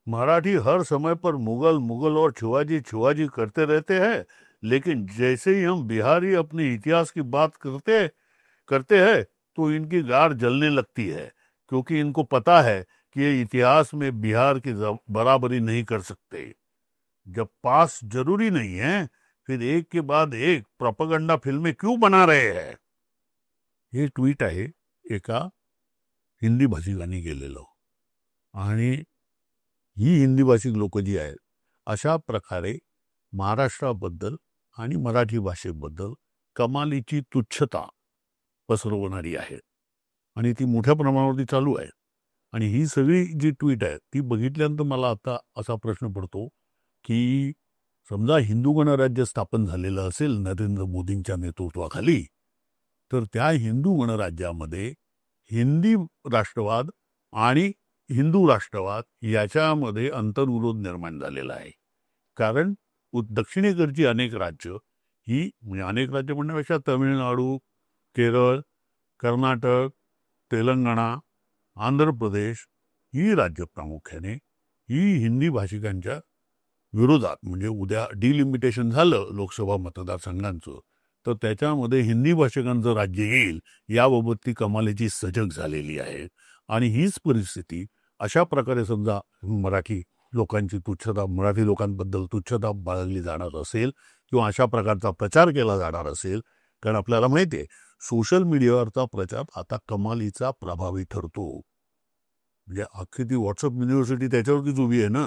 मराठी हर समय पर मुगल मुगल और शिवाजी शिवाजी करते रहते हैं, लेकिन जैसे ही हम बिहारी अपने इतिहास की बात करते करते हैं तो इनकी गार जलने लगती है, क्योंकि इनको पता है कि ये इतिहास में बिहार की बराबरी नहीं कर सकते। जब पास जरूरी नहीं है, फिर एक के बाद एक प्रोपागंडा फिल्में क्यों बना रहे हैं? हे ट्विट आहे एका हिंदी भाषिकांनी केलेलं. आणि ही हिंदी भाषिक लोक जी आहेत, अशा प्रकारे महाराष्ट्राबद्दल आणि मराठी भाषेबद्दल कमालीची तुच्छता पसरवणारी आहे, आणि ती मोठ्या प्रमाणावरती चालू आहे. आणि ही सगळी जी ट्विट आहे ती बघितल्यानंतर मला आता असा प्रश्न पडतो की समजा हिंदू गणराज्य स्थापन झालेलं असेल नरेंद्र मोदींच्या नेतृत्वाखाली, तर त्या हिंदू गणराज्यामध्ये हिंदी राष्ट्रवाद आणि हिंदू राष्ट्रवाद याच्यामध्ये अंतर्विरोध निर्माण झालेला आहे. कारण दक्षिणेकडची अनेक राज्य ही, म्हणजे अनेक राज्य म्हणण्यापेक्षा तमिळनाडू, केरळ, कर्नाटक, तेलंगणा, आंध्र प्रदेश ही राज्य प्रामुख्याने ही हिंदी भाषिकांच्या विरोधात, म्हणजे उद्या डिलिमिटेशन झालं लोकसभा मतदारसंघांचं, तर त्याच्यामध्ये हिंदी भाषिकांचं राज्य येईल याबाबत ती कमालीची सजग झालेली आहे. आणि हीच परिस्थिती अशा प्रकारे समजा मराठी लोकांची तुच्छता, मराठी लोकांबद्दल तुच्छता बाळगली जाणार असेल किंवा अशा प्रकारचा प्रचार केला जाणार असेल, कारण आपल्याला माहिती आहे सोशल मीडियावरचा प्रचार आता कमालीचा प्रभावी ठरतो. म्हणजे अख्खी ती व्हॉट्सअप युनिव्हर्सिटी त्याच्यावरतीच उभी आहे ना.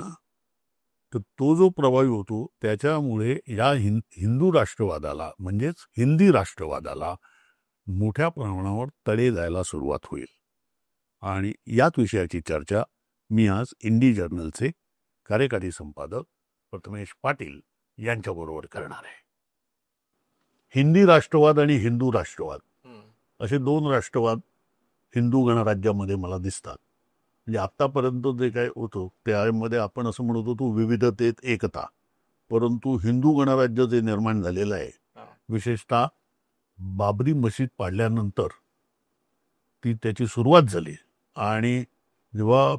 तर तो जो प्रभावी होतो त्याच्यामुळे या हिंदू राष्ट्रवादाला, म्हणजेच हिंदी राष्ट्रवादाला मोठ्या प्रमाणावर तडे जायला सुरुवात होईल. आणि याच विषयाची चर्चा मी आज इंडी जर्नलचे कार्यकारी संपादक प्रथमेश पाटील यांच्याबरोबर करणार आहे. हिंदी राष्ट्रवाद आणि हिंदू राष्ट्रवाद असे दोन राष्ट्रवाद हिंदू गणराज्यामध्ये मला दिसतात. म्हणजे आतापर्यंत जे काय होतं त्यामध्ये आपण असं म्हणत होतो विविधतेत एकता, परंतु हिंदू गणराज्य जे निर्माण झालेलं आहे, विशेषतः बाबरी मशीद पाडल्यानंतर ती त्याची सुरुवात झाली. आणि जेव्हा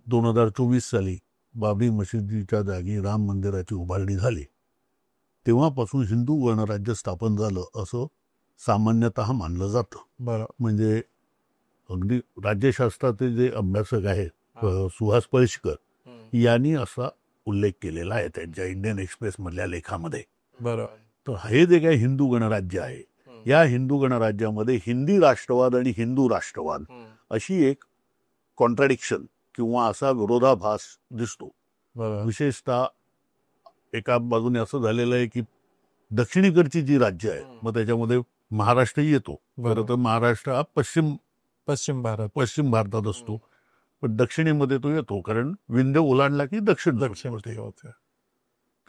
2024 साली बाबरी मशिदीच्या जागी राम मंदिराची उभारणी झाली, तेव्हापासून हिंदू गणराज्य स्थापन झालं असं सामान्यतः मानलं जातं. बरं. म्हणजे अगदी राज्यशास्त्राचे जे अभ्यासक आहेत सुहास पळशीकर यांनी असा उल्लेख केलेला आहे त्यांच्या इंडियन एक्सप्रेस मधल्या लेखामध्ये. बरं. तर हे जे काही हिंदू गणराज्य आहे, या हिंदू गणराज्यामध्ये हिंदी राष्ट्रवाद आणि हिंदू राष्ट्रवाद अशी एक कॉन्ट्राडिक्शन किंवा असा विरोधाभास दिसतो. विशेषतः एका बाजूने असं झालेलं आहे की दक्षिणेकडची जी राज्य आहे, मग त्याच्यामध्ये महाराष्ट्रही येतो. बरं, तर महाराष्ट्र हा पश्चिम भारतात असतो, पण दक्षिणेमध्ये तो येतो कारण विंध्य ओलांडला की दक्षिण.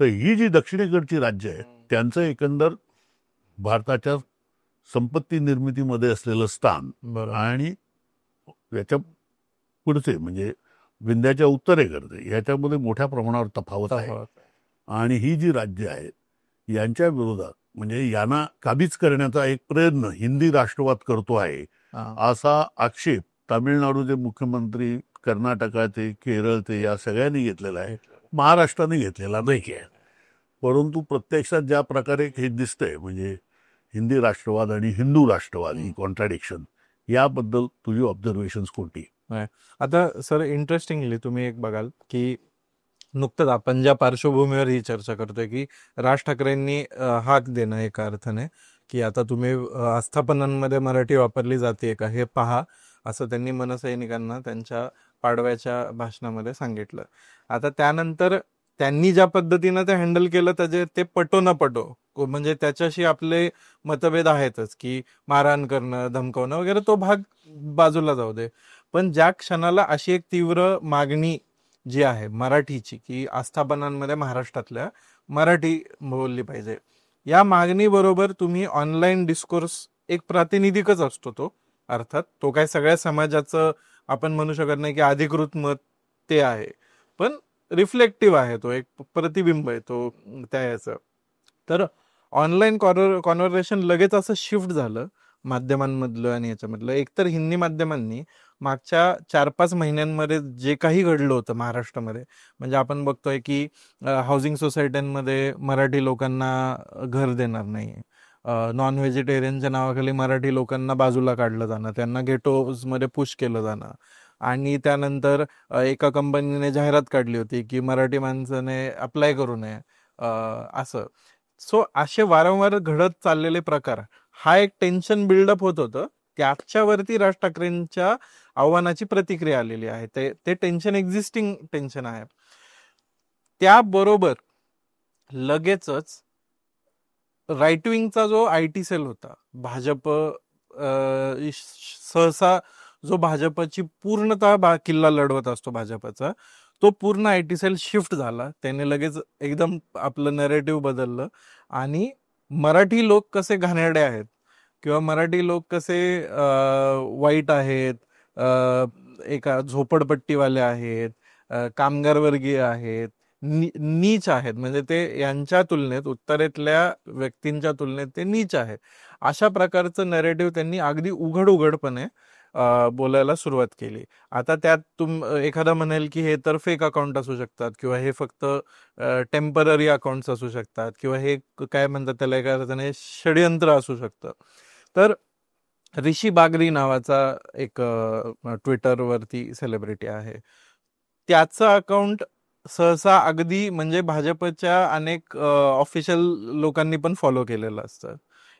तर ही जी दक्षिणेकडची राज्य आहे त्यांचं एकंदर भारताच्या संपत्ती निर्मितीमध्ये असलेलं स्थान आणि याच्या पुढचे म्हणजे विंध्याच्या उत्तरेकडे याच्यामध्ये मोठ्या प्रमाणावर तफावत आहे. आणि ही जी राज्य आहेत यांच्या विरोधात, म्हणजे यांना काबीज करण्याचा एक प्रयत्न हिंदी राष्ट्रवाद करतो आहे असा आक्षेप तामिळनाडूचे मुख्यमंत्री, कर्नाटकाचे, केरळचे या सगळ्यांनी घेतलेला आहे. महाराष्ट्राने घेतलेला नाही आहे. परंतु प्रत्यक्षात ज्या प्रकारे हे दिसतंय, म्हणजे हिंदी राष्ट्रवाद आणि हिंदू राष्ट्रवाद ही कॉन्ट्राडिक्शन, याबद्दल तुझी ऑब्झर्वेशन कोणती? आता सर इंटरेस्टिंगली तुम्ही एक बघाल की नुकतंच आपण ज्या पार्श्वभूमीवर ही चर्चा करतोय की राज ठाकरेंनी हाक देणं एका अर्थाने की आता तुम्ही आस्थापनांमध्ये मराठी वापरली जाते का हे पहा, असं त्यांनी मनसैनिकांना त्यांच्या पाडव्याच्या भाषणामध्ये सांगितलं. आता त्यानंतर त्यांनी ज्या पद्धतीनं ते हँडल केलं त्याचे ते पटो न पटो, म्हणजे त्याच्याशी आपले मतभेद आहेतच की मारहाण करणं, धमकावणं वगैरे, तो भाग बाजूला जाऊ दे. पण ज्या क्षणाला अशी एक तीव्र मागणी जी आहे मराठीची की आस्थापनांमध्ये महाराष्ट्रातल्या मराठी बोलली पाहिजे, या मागणीबरोबर तुम्ही ऑनलाईन डिस्कोर्स एक प्रातिनिधिकच असतो तो, अर्थात तो काय सगळ्या समाजाचं आपण म्हणू शकत नाही की अधिकृत मत ते आहे, पण रिफ्लेक्टिव्ह आहे, तो एक प्रतिबिंब आहे तो त्या याचं. तर ऑनलाईन कॉन्व्हर्सेशन लगेच असं शिफ्ट झालं माध्यमांमधलं आणि याच्यामधलं. एकतर हिंदी माध्यमांनी मागच्या 4-5 महिन्यांमध्ये जे काही घडलं होतं महाराष्ट्रामध्ये, म्हणजे आपण बघतोय की हाऊसिंग सोसायट्यांमध्ये मराठी लोकांना घर देणार नाही, नॉन व्हेजिटेरियनच्या नावाखाली मराठी लोकांना बाजूला काढलं जाणं, त्यांना गेटोजमध्ये पुश केलं जाणं, आणि त्यानंतर एका कंपनीने जाहिरात काढली होती की मराठी माणसाने अप्लाय करू नये, असं. सो असे वारंवार घडत चाललेले प्रकार, हा एक टेन्शन बिल्डअप होत होतं. त्याच्यावरती राज ठाकरेंच्या आव्हानाची प्रतिक्रिया आलेली आहे. ते ते टेन्शन एक्झिस्टिंग टेन्शन आहे. त्याबरोबर लगेचच राईट विंगचा जो IT सेल होता, भाजप सहसा जो भाजपची पूर्णतः किल्ला लढवत असतो भाजपचा, तो पूर्ण IT सेल शिफ्ट झाला. त्याने लगेच एकदम आपलं नरेटिव्ह बदललं आणि मराठी लोक कसे घाणेरडे आहेत किंवा मराठी लोक कसे वाईट आहेत, एका झोपडपट्टीवाले आहेत, कामगारवर्गीय आहेत, नीच आहेत, म्हणजे ते यांच्या तुलनेत, उत्तरेतल्या व्यक्तींच्या तुलनेत ते नीच आहेत, अशा प्रकारचं नरेटिव्ह त्यांनी अगदी उघडपणे बोलायला सुरुवात केली. आता त्यात एखादा म्हणेल की हे तर फेक अकाउंट असू शकतात किंवा हे फक्त टेम्पररी अकाउंट्स असू शकतात किंवा हे काय म्हणतात त्याला, एका अर्थाने षडयंत्र असू शकतं. तर ऋषी बागरी नावाचा एक ट्विटरवरती सेलिब्रिटी आहे, त्याचं अकाउंट सहसा अगदी म्हणजे भाजपच्या अनेक ऑफिशियल लोकांनी पण फॉलो केलेलं असतं.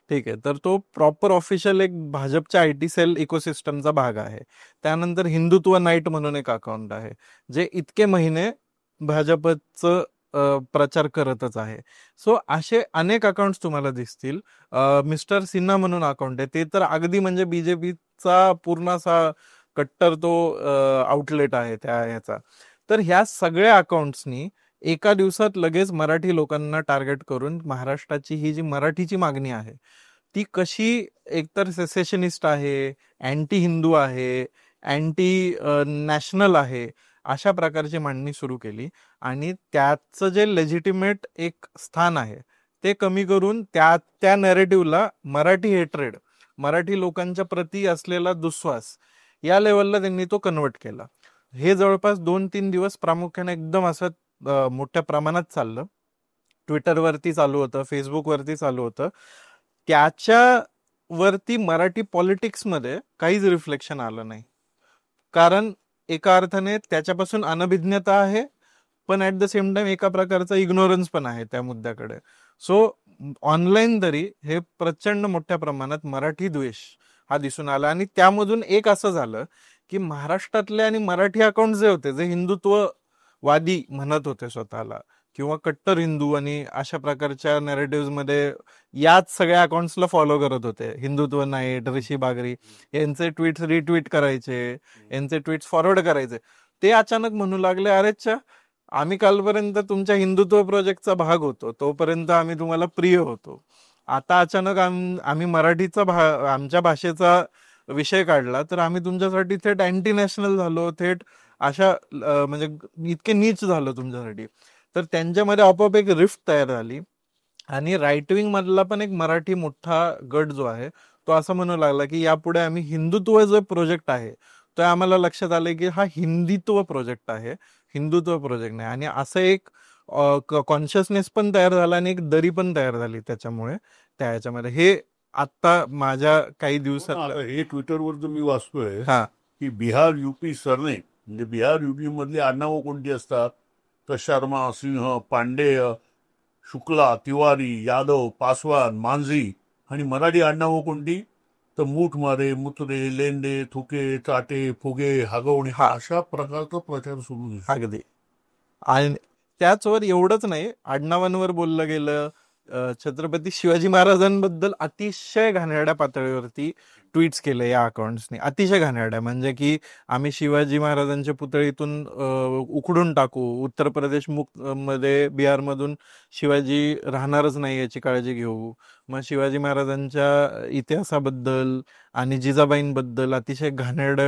ठीक आहे, तर तो प्रॉपर ऑफिशियल एक भाजपच्या IT सेल इकोसिस्टमचा भाग आहे. त्यानंतर हिंदुत्व नाईट म्हणून एक अकाउंट आहे, जे इतके महिने भाजपचं प्रचार करतच आहे. सो असे अनेक अकाउंट्स तुम्हाला दिसतील. मिस्टर सिन्हा म्हणून अकाउंट आहे, ते तर अगदी म्हणजे BJPचा पूर्ण असा कट्टर तो आउटलेट आहे त्या ह्याचा. तर ह्या सगळ्या अकाउंट्सनी एका दिवसात लगेच मराठी लोकांना टार्गेट करून महाराष्ट्राची ही जी मराठीची मागणी आहे, ती कशी एकतर सेसेशनिस्ट आहे, अँटी हिंदू आहे, अँटी नॅशनल आहे, अशा प्रकारची मांडणी सुरू केली. आणि त्याचं जे लेजिटिमेट एक स्थान आहे ते कमी करून त्या नॅरेटिव्हला मराठी हेट्रेड, मराठी लोकांच्या प्रती असलेला दुस्वास, या लेवलला त्यांनी तो कन्वर्ट केला. हे जवळपास 2-3 दिवस प्रामुख्याने एकदम असं मोठ्या प्रमाणात चाललं. ट्विटरवरती चालू होतं, फेसबुकवरती चालू होतं. त्याच्यावरती मराठी पॉलिटिक्समध्ये काहीच रिफ्लेक्शन आलं नाही, कारण एका अर्थाने त्याच्यापासून अनभिज्ञता आहे, पण ऍट द सेम टाइम एका प्रकारचा इग्नोरन्स पण आहे त्या मुद्द्याकडे. सो ऑनलाईन तरी हे प्रचंड मोठ्या प्रमाणात मराठी द्वेष हा दिसून आला. आणि त्यामधून एक असं झालं की महाराष्ट्रातले आणि मराठी अकाउंट जे होते, जे हिंदुत्ववादी म्हणत होते स्वतःला किंवा कट्टर हिंदू आणि अशा प्रकारच्या नॅरेटिव्ह मध्ये याच सगळ्या अकाउंट्सला फॉलो करत होते, हिंदुत्व नाईट, ऋषी बागरी यांचे ट्विट्स रिट्विट करायचे, यांचे ट्विट्स फॉरवर्ड करायचे, ते अचानक म्हणू लागले, अरेच्छा, आम्ही कालपर्यंत तुमच्या हिंदुत्व प्रोजेक्टचा भाग होतो, तोपर्यंत आम्ही तुम्हाला प्रिय होतो, आता अचानक आम्ही मराठीचा आमच्या भाषेचा विषय काढला तर आम्ही तुमच्यासाठी थेट अँटी नॅशनल झालो, थेट अशा म्हणजे इतके नीच झालो तुमच्यासाठी. तर त्यांच्यामध्ये आपोआप एक रिफ्ट तयार झाली. आणि राईट विंग मधला पण एक मराठी मोठा गट जो आहे तो असं म्हणू लागला की यापुढे आम्ही हिंदुत्व जो प्रोजेक्ट आहे तो आम्हाला लक्षात आलं की हा हिंदुत्व प्रोजेक्ट आहे, हिंदुत्व प्रोजेक्ट नाही. आणि असं एक कॉन्शियसनेस पण तयार झाला आणि एक दरी पण तयार झाली त्याच्यामुळे त्या ह्याच्यामध्ये. हे आता माझ्या काही दिवसात हे ट्विटरवर जो मी वाचतोय हा की बिहार UP सरनेम, म्हणजे बिहार UP मधली आडनावं कोणती असतात, तर शर्मा, सिंह, पांडेय, शुक्ला, तिवारी, यादव, पासवान, मांझी. आणि मराठी आडनावं कोणती, तर मूठ मारे, मुत्रे, लेंडे, थुके, चाटे, फुगे, हागवणे, अशा प्रकारचा प्रचार सुरू दिसतो. अगदी. आणि त्याचवर एवढंच नाही, आडनावांवर बोललं गेलं, छत्रपती शिवाजी महाराजांबद्दल अतिशय घाणेरड्या पातळीवरती ट्विट्स केले या अकाउंट्सनी, अतिशय घाणेरड्या, म्हणजे की आम्ही शिवाजी महाराजांच्या पुतळीतून उखडून टाकू, उत्तर प्रदेश मध्ये बिहारमधून शिवाजी राहणारच नाही याची काळजी घेऊ. मग शिवाजी महाराजांच्या इतिहासाबद्दल आणि जिजाबाईंबद्दल अतिशय घाणेरड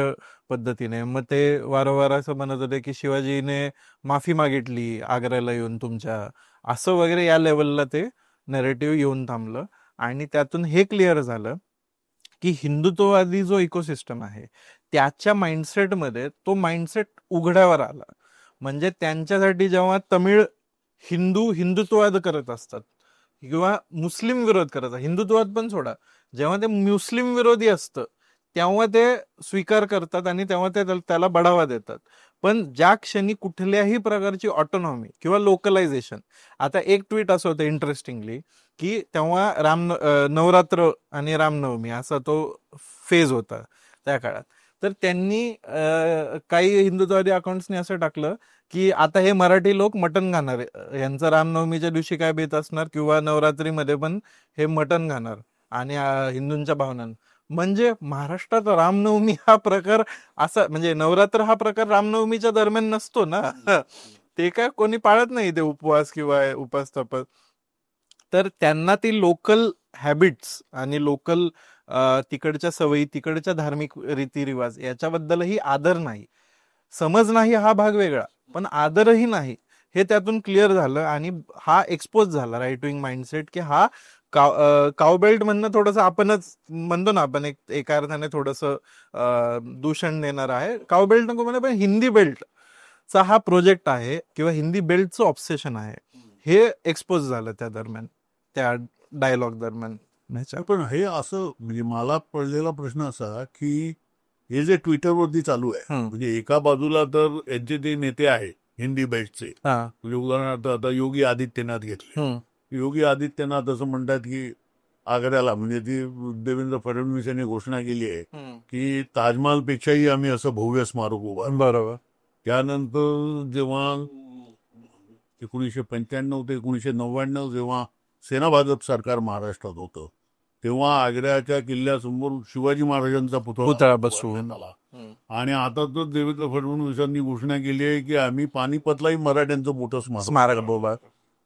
पद्धतीने, मग ते वारंवार असं म्हणत होते की शिवाजीने माफी मागितली आग्र्याला येऊन तुमच्या, असं वगैरे या लेवलला ते नरेटिव्ह येऊन थांबलं. आणि त्यातून हे क्लिअर झालं की हिंदुत्ववादी जो इकोसिस्टम आहे त्याच्या माइंडसेटमध्ये तो माइंडसेट उघड्यावर आला. म्हणजे त्यांच्यासाठी जेव्हा तमिळ हिंदुत्ववाद करत असतात किंवा मुस्लिम विरोध करत असतात, हिंदुत्ववाद पण सोडा, जेव्हा ते मुस्लिम विरोधी असतं तेव्हा ते स्वीकार करतात आणि तेव्हा ते त्याला बढावा देतात. पण ज्या क्षणी कुठल्याही प्रकारची ऑटोनॉमी किंवा लोकलायझेशन, आता एक ट्विट असं होतं इंटरेस्टिंगली की तेव्हा नवरात्र आणि रामनवमी असा तो फेज होता त्या काळात. तर त्यांनी काही हिंदुत्ववादी अकाउंट्सनी असं टाकलं की आता हे मराठी लोक मटण खाणार, यांचं रामनवमीच्या दिवशी काय बेत असणार किंवा नवरात्रीमध्ये पण हे मटण खाणार आणि हिंदूंच्या भावना. म्हणजे महाराष्ट्रात रामनवमी हा प्रकार असा, म्हणजे नवरात्र हा प्रकार रामनवमीच्या दरम्यान नसतो ना. ते काय कोणी पाळत नाही ते उपवास किंवा उपास तपास. तर त्यांना ती लोकल हॅबिट्स आणि लोकल तिकडच्या सवयी, तिकडच्या धार्मिक रीतिरिवाज याच्याबद्दलही आदर नाही, समज नाही हा भाग वेगळा, पण आदरही नाही हे त्यातून क्लिअर झालं. आणि हा एक्सपोज झाला राईट विंग माइंडसेट की हा कावबेल्ट म्हणणं थोडंसं आपणच म्हणतो ना, आपण एका अर्थाने थोडंसं दूषण देणार आहे. कावबेल्ट नको म्हणे, पण हिंदी बेल्टचा हा प्रोजेक्ट आहे किंवा हिंदी बेल्टचं ऑब्सेशन आहे हे एक्सपोज झालं त्या दरम्यान, त्या डायलॉग दरम्यान. पण हे असं म्हणजे मला पडलेला प्रश्न असा की हे जे ट्विटरवरती चालू आहे, म्हणजे एका बाजूला तर यांचे ते नेते आहे हिंदी बेल्टचे, म्हणजे उदाहरणार्थ आता योगी आदित्यनाथ घेतले. योगी आदित्यनाथ असं म्हणतात की आग्र्याला, म्हणजे ती देवेंद्र फडणवीस यांनी घोषणा केली आहे की ताजमहाल पेक्षाही आम्ही असं भव्य स्मारक उभा. बरोबर. त्यानंतर जेव्हा 1995 ते 1999 जेव्हा सेना भाजप सरकार महाराष्ट्रात होतं, तेव्हा आग्र्याच्या किल्ल्यासमोर शिवाजी महाराजांचा पुतळा बसवण्यात आला. आणि आता तर देवेंद्र फडणवीसांनी घोषणा केली आहे की आम्ही पानिपतलाही मराठ्यांचं मोठं स्मारक बोबा.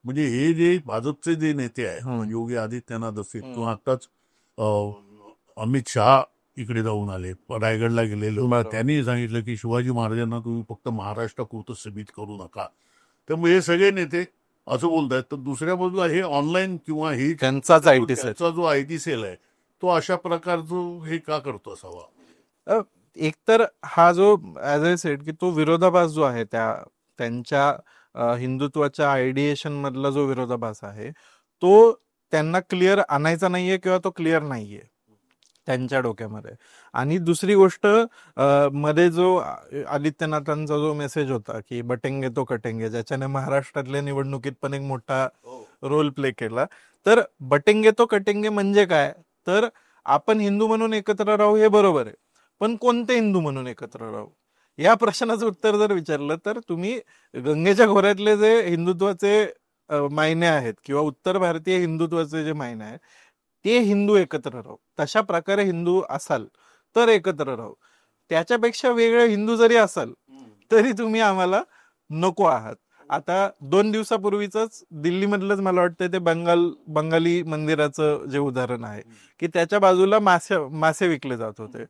म्हणजे हे जे भाजपचे जे नेते आहे, योगी आदित्यनाथ असतील किंवा आताच अमित शहा इकडे जाऊन आले, रायगडला गेलेले, त्यांनी सांगितलं की शिवाजी महाराजांना तुम्ही फक्त महाराष्ट्रापुरतं सीमित करू नका. त्यामुळे हे सगळे नेते असं बोलतायत. तर दुसऱ्या बाजूला हे ऑनलाईन किंवा ही त्यांचाच त्यांचा जो आयटी सेल आहे तो अशा प्रकारचं हे का करतो असावा? एकतर हा जो ऍज अ सेड की तो विरोधाभास जो आहे त्यांच्या हिंदुत्वाच्या आयडिएशन मधला जो विरोधाभास आहे तो त्यांना क्लिअर आणायचा नाहीये किंवा तो क्लिअर नाहीये त्यांच्या डोक्यामध्ये. आणि दुसरी गोष्ट, मध्ये जो आदित्यनाथांचा जो मेसेज होता की बटेंगे तो कटेंगे, ज्याच्याने महाराष्ट्रातल्या निवडणुकीत पण एक मोठा रोल प्ले केला. तर बटेंगे तो कटेंगे म्हणजे काय, तर आपण हिंदू म्हणून एकत्र राहू हे बरोबर आहे, पण कोणते हिंदू म्हणून एकत्र राहू या प्रश्नाचं उत्तर जर विचारलं तर तुम्ही गंगेच्या खोऱ्यातले जे हिंदुत्वाचे मायने आहेत किंवा उत्तर भारतीय हिंदुत्वाचे जे मायने आहेत ते हिंदू एकत्र राहू, तशा प्रकारे हिंदू असाल तर एकत्र राहू. त्याच्यापेक्षा वेगळे हिंदू जरी असाल तरी तुम्ही आम्हाला नको आहात. आता 2 दिवसापूर्वीच दिल्लीमधलंच मला वाटतं ते बंगाली मंदिराचं जे उदाहरण आहे की त्याच्या बाजूला मासे विकले जात होते.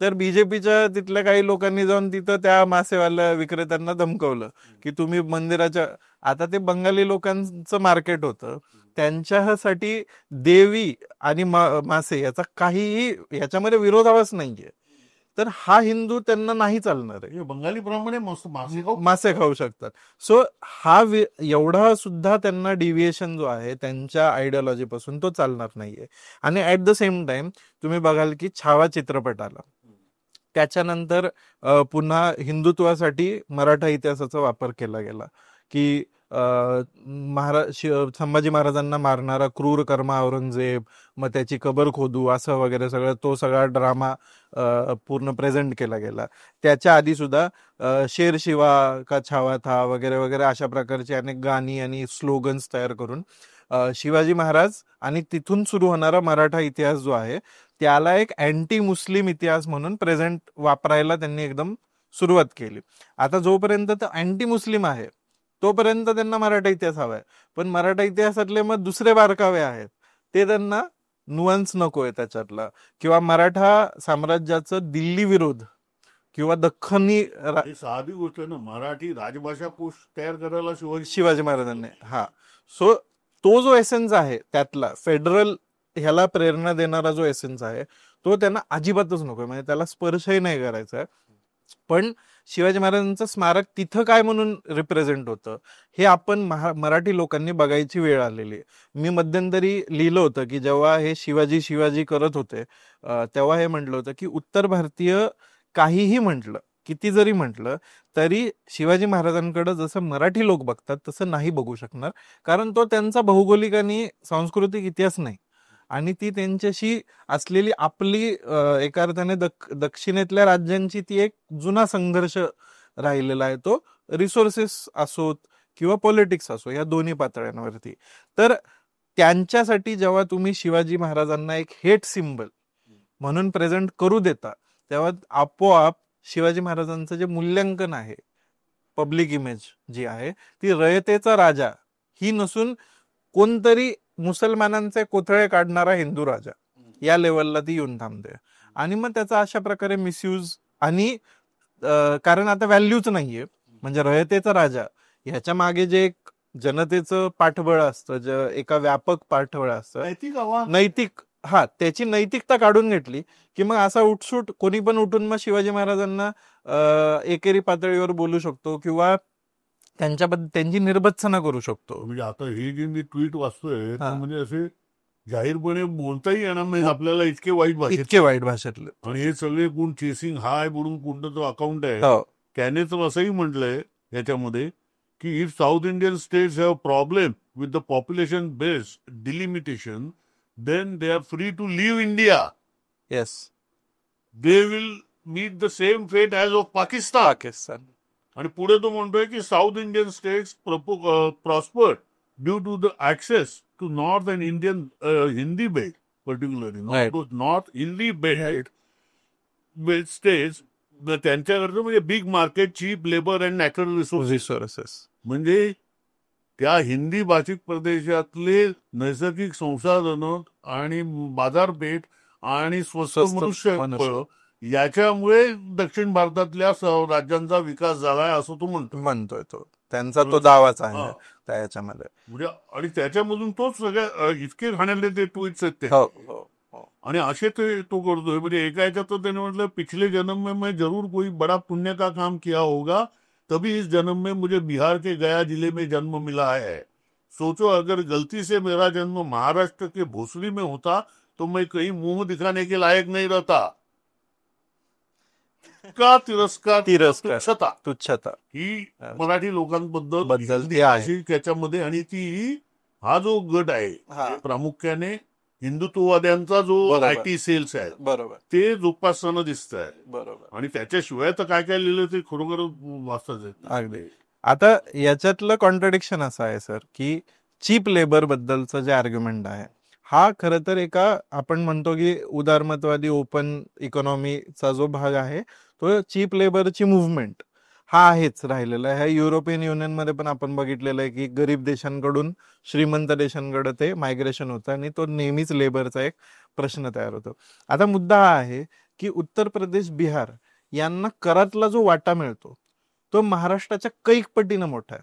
तर बीजेपीच्या तिथल्या काही लोकांनी जाऊन तिथं त्या मासेवाल्या विक्रेत्यांना धमकवलं की तुम्ही मंदिराच्या, आता ते बंगाली लोकांचं मार्केट होतं, त्यांच्यासाठी देवी आणि मासे याचा काहीही याच्यामध्ये विरोधाभास नाहीये. तर हा हिंदू त्यांना नाही चालणार आहे. बंगाली प्रमाणे मासे खाऊ शकतात. सो हा एवढा सुद्धा त्यांना डिव्हिएशन जो आहे त्यांच्या आयडियोलॉजी पासून तो चालणार नाहीये. आणि ऍट द सेम टाइम तुम्ही बघाल की छावा चित्रपट आला, त्याच्यानंतर पुन्हा हिंदुत्वासाठी मराठा इतिहासाचा वापर केला गेला की संभाजी महाराजांना मारणारा क्रूर कर्मा औरंगजेब, मग त्याची कबर खोदू असं वगैरे सगळं तो सगळा ड्रामा पूर्ण प्रेझेंट केला गेला. त्याच्या आधी सुद्धा शेर शिवा का छावा था वगैरे वगैरे अशा प्रकारची अनेक गाणी आणि स्लोगन्स तयार करून शिवाजी महाराज आणि तिथून सुरू होणारा मराठा इतिहास जो आहे त्याला एक अँटी मुस्लिम इतिहास म्हणून प्रेझेंट वापरायला त्यांनी एकदम सुरुवात केली. आता जोपर्यंत तो अँटी मुस्लिम आहे तोपर्यंत त्यांना मराठा इतिहास हवाय, पण मराठा इतिहासातले मग दुसरे बारकावे आहेत ते त्यांना नुअन्स नकोय त्याच्यातला, किंवा मराठा साम्राज्याचं दिल्ली विरोध किंवा दख्खनी साधी गोष्ट ना, मराठी राजभाषा कोश तयार करायला शिवाजी महाराजांनी. हा, सो तो जो एसेन्स आहे त्यातला फेडरल ह्याला प्रेरणा देणारा जो एसेन्स आहे तो त्यांना अजिबातच नको, म्हणजे त्याला स्पर्शही नाही करायचा. पण शिवाजी महाराजांचं स्मारक तिथं काय म्हणून रिप्रेझेंट होतं हे आपण मराठी लोकांनी बघायची वेळ आलेली आहे. मी मध्यंतरी लिहिलं होतं की जेव्हा हे शिवाजी शिवाजी करत होते तेव्हा हे म्हटलं होतं की उत्तर भारतीय काहीही म्हटलं, किती जरी म्हटलं तरी शिवाजी महाराजांकडे जसं मराठी लोक बघतात तसं नाही बघू शकणार, कारण तो त्यांचा भौगोलिक आणि सांस्कृतिक इतिहास नाही. आणि ती त्यांच्याशी असलेली आपली एका अर्थाने दक्षिणेतल्या राज्यांची ती एक जुना संघर्ष राहिलेला आहे, तो रिसोर्सेस असोत किंवा पॉलिटिक्स असो, या दोन्ही पातळ्यांवरती. तर त्यांच्यासाठी जेव्हा तुम्ही शिवाजी महाराजांना एक हेट सिम्बल म्हणून प्रेझेंट करू देता, तेव्हा आपोआप शिवाजी महाराजांचं जे मूल्यांकन आहे, पब्लिक इमेज जी आहे, ती रयतेचा राजा ही नसून कोणतरी मुसलमानांचे कोथळे काढणारा हिंदू राजा या लेवलला ती येऊन थांबते. आणि मग त्याचा अशा प्रकारे मिसयूज आणि कारण आता व्हॅल्यूच नाहीये, म्हणजे रयतेचा राजा ह्याच्या मागे जे एक जनतेचं पाठबळ असतं, जे एका व्यापक पाठबळ असतं, नैतिक, हा, त्याची नैतिकता काढून घेतली की मग असा उठसूट कोणी पण उठून मग शिवाजी महाराजांना एकेरी पातळीवर बोलू शकतो किंवा त्यांची निर्भत्सना करू शकतो. म्हणजे आता हे जे मी ट्विट वाचतोय म्हणजे असे जाहीरपणे बोलताही येणार नाही आपल्याला, इतके वाईट भाषेतले. आणि हे सगळे कोण चेसिंग हाय म्हणून कोणतं तो अकाउंट आहे, त्याने तर असंही म्हटलंय याच्यामध्ये की if south Indian states have problem with the population based delimitation then they are free to leave India. Yes. They will meet the same fate as of Pakistan. आणि पुढे तो म्हणतोय की south Indian states prosper due to the access to north and Indian Hindi belt, particularly north Hindi belt states, त्यांच्याकडचं म्हणजे big market, cheap labour and natural resources. म्हणजे त्या हिंदी भाषिक प्रदेशातले नैसर्गिक संसाधनं आणि बाजारपेठ आणि स्वस्त मनुष्यबळ याच्यामुळे दक्षिण भारतातल्या राज्यांचा विकास झालाय असं तो म्हणतोय. तो त्यांचा तो दावाच आहे त्याच्यामध्ये. म्हणजे आणि त्याच्यामधून तोच सगळ्या इतके घाणेरडे ते ट्विट्स आहेत ते, आणि असे ते तो करतोय. म्हणजे एका याच्यात तो त्याने म्हटलं, पिछले जन्म में मैं जरूर कोई बड़ा पुण्य का काम किया होगा, तभी इस जन्म में मुझे बिहार के गया जिले में जन्म मिला है. सोचो अगर गलती से मेरा जन्म महाराष्ट्र के भोसरी में होता तो मैं कहीं मुंह दिखाने के लायक नहीं रहता. का तिरस्कार, तुच्छता ही मराठी लोकांबद्दल त्याच्यामध्ये. आणि ती हा जो गट आहे प्रामुख्याने हिंदुत्ववाद्यांचा जो IT सेल्स आहे, बरोबर, ते जोपासताना दिसत आहे. बरोबर. आणि त्याच्याशिवाय तर काय काय लिहिलं ते खरोखर वाचताच आहे. अगदी. आता याच्यातलं कॉन्ट्रडिक्शन असं आहे सर की चीप लेबर बद्दलचं जे आर्ग्युमेंट आहे हा खरं तर एका आपण म्हणतो की उदारमतवादी ओपन इकॉनॉमीचा जो भाग आहे तो चीप लेबरची मुव्हमेंट हा आहेच राहिलेला आहे. ह्या युरोपियन युनियनमध्ये पण आपण बघितलेलं आहे की गरीब देशांकडून श्रीमंत देशांकडे ते मायग्रेशन होतं आणि तो नेहमीच लेबरचा एक प्रश्न तयार होतो. आता मुद्दा हा आहे की उत्तर प्रदेश, बिहार यांना करातला जो वाटा मिळतो तो महाराष्ट्राच्या कैक पटीनं मोठा आहे.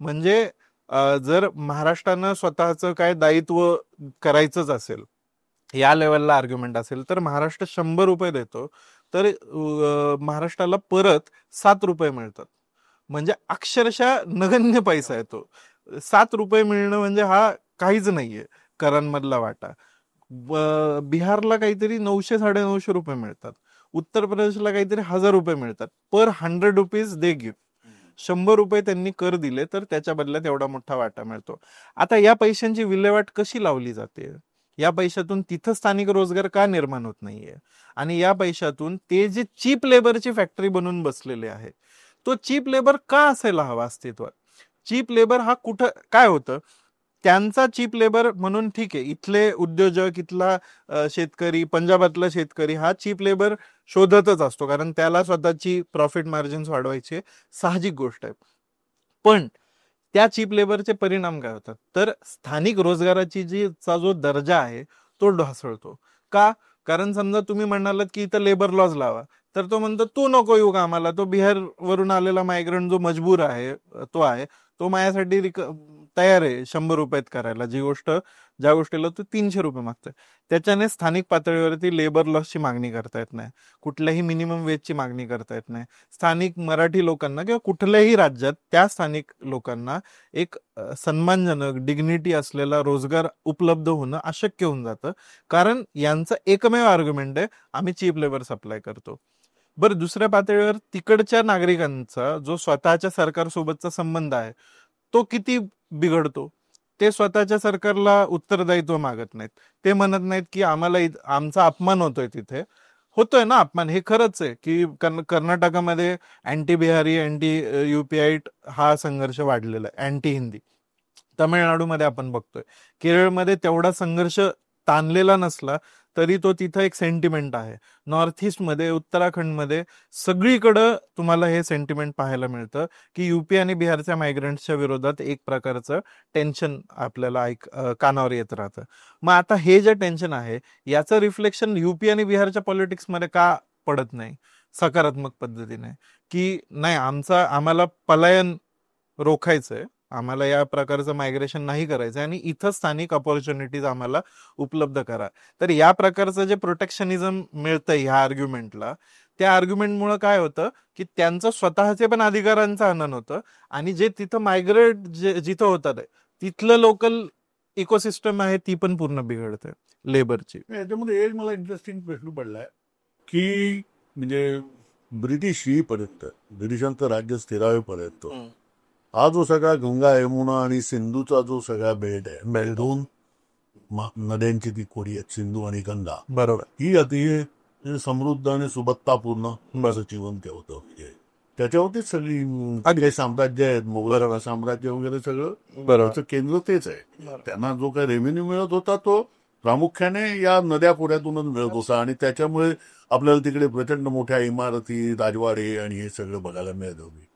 म्हणजे जर महाराष्ट्रानं स्वतःचं काय दायित्व करायचंच असेल, या लेवलला आर्ग्युमेंट असेल, तर महाराष्ट्र 100 रुपये देतो तर महाराष्ट्राला परत 7 रुपये मिळतात. म्हणजे अक्षरशः नगण्य पैसा येतो. 7 रुपये मिळणं म्हणजे हा काहीच नाहीये करांमधला वाटा. बिहारला काहीतरी 900-950 रुपये मिळतात, उत्तर प्रदेशला काहीतरी 1000 रुपये मिळतात. पर 100 रुपीज दे गिव्ह. 100 रुपये त्यांनी कर दिले तर त्याच्या बदल्यात एवढा मोठा वाटा मिळतो. आता या पैशांची विल्हेवाट कशी लावली जाते? या पैशातून तिथं स्थानिक रोजगार का निर्माण होत नाहीये? आणि या पैशातून ते जे चीप लेबरची फॅक्टरी बनवून बसलेले आहे, तो चीप लेबर का असायला हवा अस्तित्वात? चीप लेबर हा कुठं काय होतं? त्यांचा चीप लेबर म्हणून ठीक आहे, इथले उद्योजक, इथला शेतकरी, पंजाबातला शेतकरी हा चीप लेबर शोधतच असतो, कारण त्याला स्वतःची प्रॉफिट मार्जिन्स वाढवायची साहजिक गोष्ट आहे. पण त्या चीप लेबरचे परिणाम काय होतात? तर स्थानिक रोजगाराची चा जो दर्जा आहे तो ढासळतो. का? कारण समजा तुम्ही म्हणालात की इथं लेबर लॉज लावा, तर तो म्हणतो तू नको येऊ का आम्हाला, तो बिहार वरून आलेला मायग्रंट जो मजबूर आहे तो माझ्यासाठी तयार आहे 100 रुपयात करायला, ज्या गोष्टीला तो 300 रुपये मागतोय. त्याच्याने स्थानिक पातळीवरती लेबर लॉसची मागणी करता येत नाही, कुठल्याही मिनिमम वेजची मागणी करता येत नाही. स्थानिक मराठी लोकांना किंवा कुठल्याही राज्यात त्या स्थानिक लोकांना एक सन्मानजनक डिग्निटी असलेला रोजगार उपलब्ध होणं अशक्य होऊन जातं, कारण यांचं एकमेव आर्ग्युमेंट आहे, आम्ही चीप लेबर सप्लाय करतो. बरं, दुसऱ्या पातळीवर तिकडच्या नागरिकांचा जो स्वतःच्या सरकारसोबतचा संबंध आहे तो किती बिघडतो. ते स्वतःच्या सरकारला उत्तरदायित्व मागत नाहीत. ते म्हणत नाहीत की आम्हाला आमचा अपमान होतोय. तिथे होतोय ना अपमान, हे खरंच आहे की कर्नाटकामध्ये अँटी बिहारी, अँटी युपीआयट हा संघर्ष वाढलेला आहे, अँटी हिंदी. तमिळनाडूमध्ये आपण बघतोय, केरळमध्ये तेवढा संघर्ष ताणलेला नसला तरी तो तिथं एक सेंटिमेंट आहे. नॉर्थ ईस्टमध्ये, उत्तराखंडमध्ये सगळीकडं तुम्हाला हे सेंटिमेंट पाहायला मिळतं की युपी आणि बिहारच्या मायग्रंट्सच्या विरोधात एक प्रकारचं टेन्शन आपल्याला कानावर येत राहतं. मग आता हे जे टेन्शन आहे याचं रिफ्लेक्शन युपी आणि बिहारच्या पॉलिटिक्समध्ये का पडत नाही सकारात्मक पद्धतीने, की नाही आम्हाला पलायन रोखायचंय, आम्हाला या प्रकारचं मायग्रेशन नाही करायचं आणि इथं स्थानिक ऑपॉर्च्युनिटीज आम्हाला उपलब्ध करा. तर या प्रकारचं जे प्रोटेक्शनिझम मिळतं ह्या आर्ग्युमेंटला, त्या आर्ग्युमेंटमुळे काय होतं की त्यांचं स्वतःचे पण अधिकारांचं हनन होतं आणि जे तिथं मायग्रेट जिथं होतात तिथलं लोकल इकोसिस्टम आहे ती पण पूर्ण बिघडते लेबरची. याच्यामध्ये एक मला इंटरेस्टिंग प्रश्न पडलाय की म्हणजे ब्रिटिश येईपर्यंत, ब्रिटिशांचं राज्य स्थिरावेपर्यंत हा जो सगळा गंगा, यमुना आणि सिंधूचा जो सगळा बेल्ट आहे, दोन नद्यांची ती कोडी आहेत, सिंधू आणि गंगा, बरोबर, ही अतिशय समृद्ध आणि सुबत्तापूर्ण असं जीवन ते होतं. म्हणजे त्याच्यावरतीच सगळी साम्राज्य आहेत, मोगल साम्राज्य वगैरे सगळं त्याचं केंद्र तेच आहे. त्यांना जो काही रेव्हेन्यू मिळत होता तो प्रामुख्याने या नद्या खोऱ्यातूनच मिळत होता आणि त्याच्यामुळे आपल्याला तिकडे प्रचंड मोठ्या इमारती, राजवाडे आणि हे सगळं बघायला मिळत होते.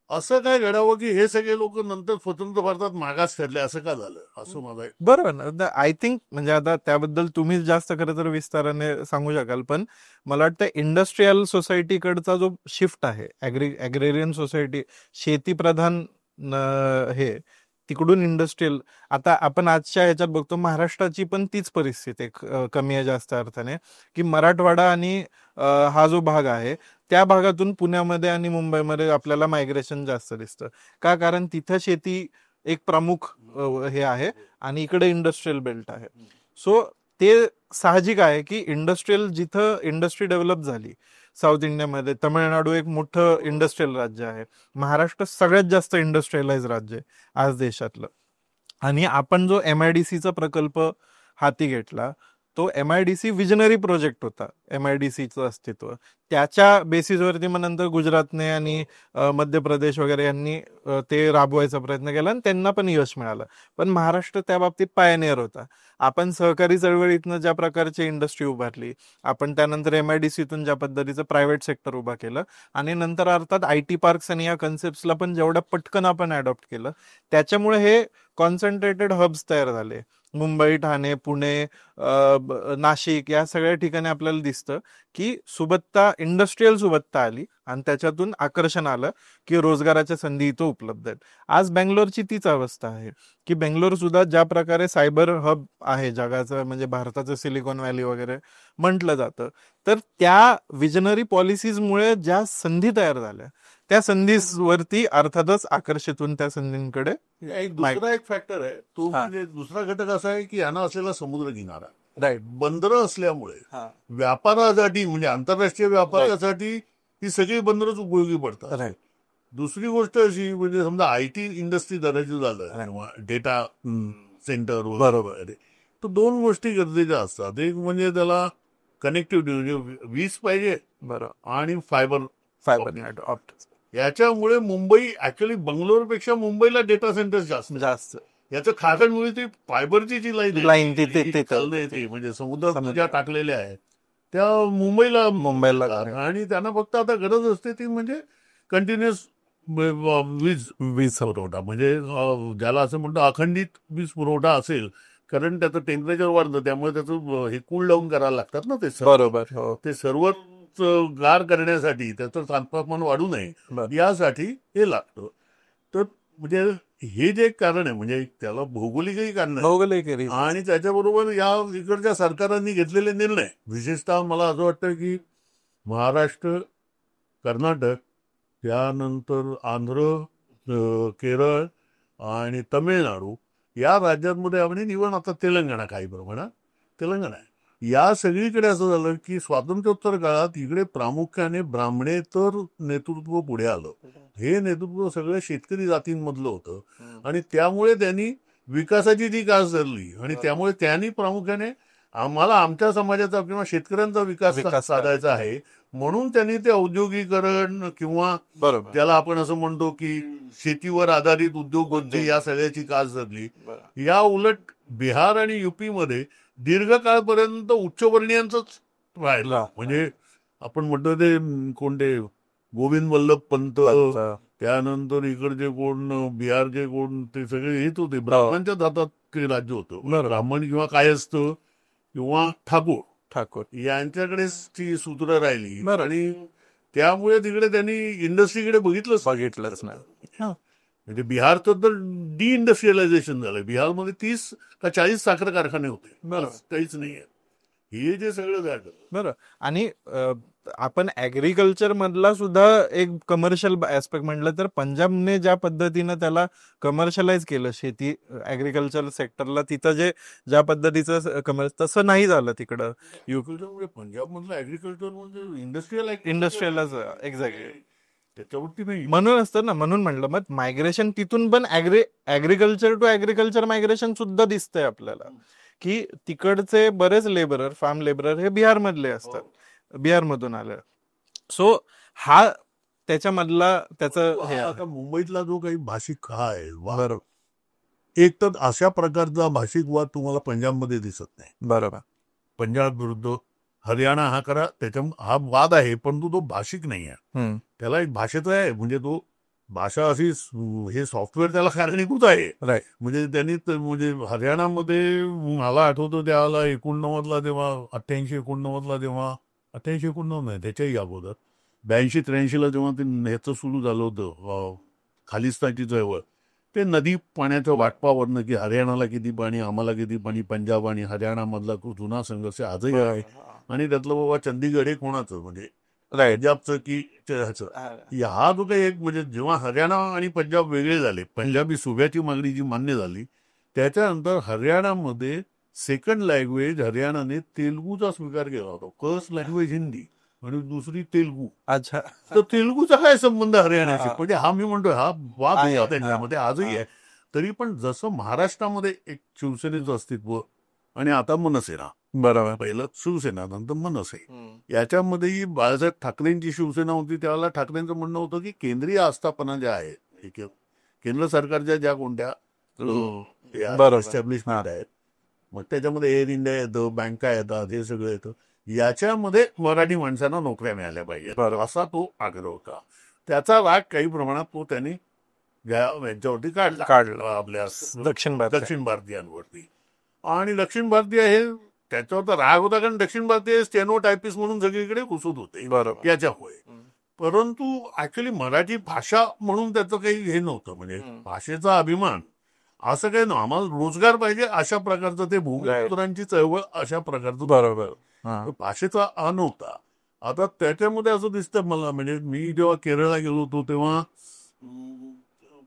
असं काय घडावं की हे सगळे लोक नंतर स्वतंत्र भारतात मागास ठरले, असं का झालं असं मला बरोबर ना. आय थिंक म्हणजे आता त्याबद्दल तुम्ही जास्त खरं तर विस्ताराने सांगू शकाल, पण मला वाटतं इंडस्ट्रीयल सोसायटीकडचा जो शिफ्ट आहे, ॲग्रेरियन सोसायटी, शेतीप्रधान हे तिकडून इंडस्ट्रीयल, आता आपण आजच्या ह्याच्यात बघतो महाराष्ट्राची पण तीच परिस्थिती कमी आहे जास्त अर्थाने, की मराठवाडा आणि हा जो भाग आहे त्या भागातून पुण्यामध्ये आणि मुंबईमध्ये आपल्याला मायग्रेशन जास्त दिसतं. का? कारण तिथं शेती एक प्रमुख हे आहे आणि इकडे इंडस्ट्रीयल बेल्ट आहे. सो ते साहजिक आहे की जिथं इंडस्ट्री डेव्हलप झाली, साऊथ इंडियामध्ये तमिळनाडू एक मोठं इंडस्ट्रीयल राज्य आहे, महाराष्ट्र सगळ्यात जास्त इंडस्ट्रीयलाइज राज्य आहे आज देशातलं. आणि आपण जो MIDCचा प्रकल्प हाती घेतला तो MIDC विजनरी प्रोजेक्ट होता. MIDCचं अस्तित्व त्याच्या बेसिसवरती मग नंतर गुजरातने आणि मध्य प्रदेश वगैरे यांनी ते राबवायचा प्रयत्न केला आणि त्यांना पण यश मिळालं. पण महाराष्ट्र त्या बाबतीत पायनियर होता. आपण सहकारी चळवळीतनं ज्या प्रकारची इंडस्ट्री उभारली, आपण त्यानंतर MIDCतून ज्या पद्धतीचं प्रायव्हेट सेक्टर उभा केलं आणि नंतर अर्थात IT पार्क्स आणि या कन्सेप्टला पण जेवढ्या पटकन आपण अडॉप्ट केलं, त्याच्यामुळे हे कॉन्सन्ट्रेटेड हब्स तयार झाले. मुंबई, ठाणे, पुणे, नाशिक या सगळ्या ठिकाणी आपल्याला दिसतं की इंडस्ट्रीयल सुबत्ता आली आणि त्याच्यातून आकर्षण आलं की रोजगाराच्या संधी इथं उपलब्ध आहेत. आज बेंगलोरची तीच अवस्था आहे की बेंगलोर सुद्धा ज्या प्रकारे सायबर हब आहे जगाचं, म्हणजे भारताचं सिलिकॉन व्हॅली वगैरे म्हटलं जातं, तर त्या विजनरी पॉलिसीजमुळे ज्या संधी तयार झाल्या त्या संधीवरती अर्थातच आकर्षित होऊन त्या संधींकडे दुसरा एक फॅक्टर आहे तो, म्हणजे दुसरा घटक असा आहे की यांना असलेला समुद्र किनारा, राईट, बंदरं असल्यामुळे व्यापारासाठी, म्हणजे आंतरराष्ट्रीय व्यापारासाठी ही सगळी बंदरच उपयोगी पडतात. दुसरी गोष्ट अशी, म्हणजे समजा IT इंडस्ट्री धरायचं झालं, डेटा सेंटर बरोबर, तर दोन गोष्टी गरजेच्या असतात. एक म्हणजे त्याला कनेक्टिव्हिटी, म्हणजे वीज पाहिजे, बरोबर, आणि फायबर ऑप्टिक्स. याच्यामुळे मुंबई ऍक्च्युअली बंगलोरपेक्षा मुंबईला डेटा सेंटर जास्त याचं खाकणमुळे ती फायबरची जी लाईन येते, म्हणजे समुद्रात ज्या टाकलेल्या आहेत त्या मुंबईला आणि त्यांना फक्त आता गरज असते ती म्हणजे कंटिन्युअस वीज पुरवठा, म्हणजे ज्याला असं म्हणतो अखंडित वीज पुरवठा असेल, कारण त्याचं टेम्परेचर वाढतं त्यामुळे त्याचं हे कूल डाऊन करायला लागतात ना ते, बरोबर, ते सर्व गार करण्यासाठी, त्याचं तापमान वाढू नये यासाठी हे लागतं. तर म्हणजे हे जे एक कारण आहे, म्हणजे त्याला भौगोलिकही कारण आहे भौगोलिक आणि त्याच्याबरोबर या इकडच्या सरकारांनी घेतलेले निर्णय, विशेषतः मला असं वाटतं की महाराष्ट्र, कर्नाटक, त्यानंतर आंध्र, केरळ आणि तमिळनाडू या राज्यांमध्ये आपण इव्हन आता तेलंगणा, काही प्रमाणात तेलंगणा आहे, या सगळीकडे असं झालं की स्वातंत्र्योत्तर काळात इकडे प्रामुख्याने ब्राह्मणेतर नेतृत्व पुढे आलं. हे नेतृत्व सगळं शेतकरी जातींमधलं होतं आणि त्यामुळे त्यांनी विकासाची ती कास धरली आणि त्यामुळे त्यांनी प्रामुख्याने आम्हाला आमच्या समाजाचा किंवा शेतकऱ्यांचा विकास साधायचा आहे, म्हणून त्यांनी ते औद्योगिकरण किंवा बरोबर ज्याला आपण असं म्हणतो की शेतीवर आधारित उद्योगधंदे या सगळ्याची कास धरली. या उलट बिहार आणि युपी मध्ये दीर्घकाळपर्यंत उच्चवर्णीयांचंच राहिलं. म्हणजे आपण म्हणतो ते कोणते गोविंद वल्लभ पंत, त्यानंतर इकडचे कोण बिहारचे कोण, ते सगळे येत होते, ब्राह्मणांच्याच हातात ते राज्य होतं. ब्राह्मण किंवा कायस्थ किंवा ठाकूर यांच्याकडेच ती सूत्र राहिली आणि त्यामुळे तिकडे त्यांनी इंडस्ट्रीकडे बघितलंच नाही. म्हणजे बिहारचं तर डी इंडस्ट्रियलायझेशन झालं. बिहारमध्ये 30 का 40 साखर कारखाने होते, काहीच नाहीये. हे जे सगळं झालं बरं. आणि आपण ऍग्रिकल्चर मधला सुद्धा एक कमर्शियल ऍस्पेक्ट म्हटलं तर पंजाबने ज्या पद्धतीनं त्याला कमर्शियलाइज केलं शेती ऍग्रिकल्चर सेक्टरला, तिथं जे ज्या पद्धतीचं तसं नाही झालं तिकडं. पंजाब मधलं ऍग्रिकल्चर म्हणजे इंडस्ट्रियलच एक्झॅक्टली त्याच्यावरती नाही. म्हणून असतं ना, म्हणून म्हणलं मग मायग्रेशन तिथून पण ऍग्रिकल्चर टू ऍग्रिकल्चर मायग्रेशन सुद्धा दिसतंय आपल्याला, की तिकडचे बरेच लेबरर, फार्म लेबरर हे बिहार मधले असतात, बिहार मधून आलं. सो हा त्याच्यामधला त्याचं हे आता मुंबईतला जो काही भाषिक हा आहे, बरोबर, एक तर अशा प्रकारचा भाषिक वाद तुम्हाला पंजाबमध्ये दिसत नाही. बरोबर. पंजाब विरुद्ध हरियाणा हा करा, त्याच्या हा वाद आहे, परंतु तो भाषिक नाही आहे. त्याला एक भाषेचा आहे, म्हणजे तो भाषा अशी हे सॉफ्टवेअर त्याला कारणीभूत आहे. म्हणजे त्यांनी म्हणजे हरियाणामध्ये मला आठवतं त्याला 89ला तेव्हा 88-89ला तेव्हा 88-89 नाही, त्याच्याही अगोदर 82-83ला जेव्हा ते ह्याचं सुरू झालं होतं खालिस्तानची चळवळ, ते नदी पाण्याच्या वाटपावरनं की हरियाणाला किती पाणी, आम्हाला किती पाणी, पंजाब आणि हरियाणा मधला खूप जुना संघर्ष आजही आहे. आणि त्यातलं बाबा चंदीगड हे कोणाचं, म्हणजे पंजाबचं की ह्याचं, हा जो काही एक म्हणजे जेव्हा हरियाणा आणि पंजाब वेगळे झाले, पंजाबी सुब्याची मागणी जी मान्य झाली, त्याच्यानंतर हरियाणामध्ये सेकंड लँग्वेज हरियाणाने तेलुगूचा स्वीकार केला होता. फर्स्ट लँग्वेज हिंदी आणि दुसरी तेलुगू. अच्छा. तर तेलुगूचा काय संबंध हरियाणाशी? म्हणजे हा मी म्हणतोय हा वाद आहे त्यांच्यामध्ये आजही आहे. तरी पण जसं महाराष्ट्रामध्ये एक शिवसेनेचं अस्तित्व आणि आता मनसेना, बरोबर, पहिलं शिवसेना नंतर मनसे, याच्यामध्येही बाळासाहेब ठाकरेंची शिवसेना होती, त्यावेळेला ठाकरेंचं म्हणणं होतं की केंद्रीय आस्थापना ज्या आहेत, केंद्र सरकारच्या ज्या कोणत्या एस्टॅब्लिशमेंट आहेत, मग त्याच्यामध्ये एअर इंडिया येतं, बँका येतात, हे सगळं येतं, याच्यामध्ये मराठी माणसांना नोकऱ्या मिळाल्या पाहिजे, असा तो आग्रह होता. त्याचा राग काही प्रमाणात तो त्यांनी यांच्यावरती काढला आपल्या दक्षिण भारतीयांवरती. आणि दक्षिण भारतीय हे त्याच्यावर तर राग होता, कारण दक्षिण भारतीय स्टेनोटायपिस्ट म्हणून सगळीकडे घुसत होते याच्यामुळे. परंतु ऍक्च्युली मराठी भाषा म्हणून त्याचं काही हे नव्हतं, म्हणजे भाषेचा अभिमान असं काही नव्हतं. आम्हाला रोजगार पाहिजे अशा प्रकारचं ते भूमिपुत्रांची चळवळ अशा प्रकारचं, बरोबर, भाषेचा नव्हता. आता त्याच्यामध्ये असं दिसतं मला, म्हणजे मी जेव्हा केरळला गेलो होतो तेव्हा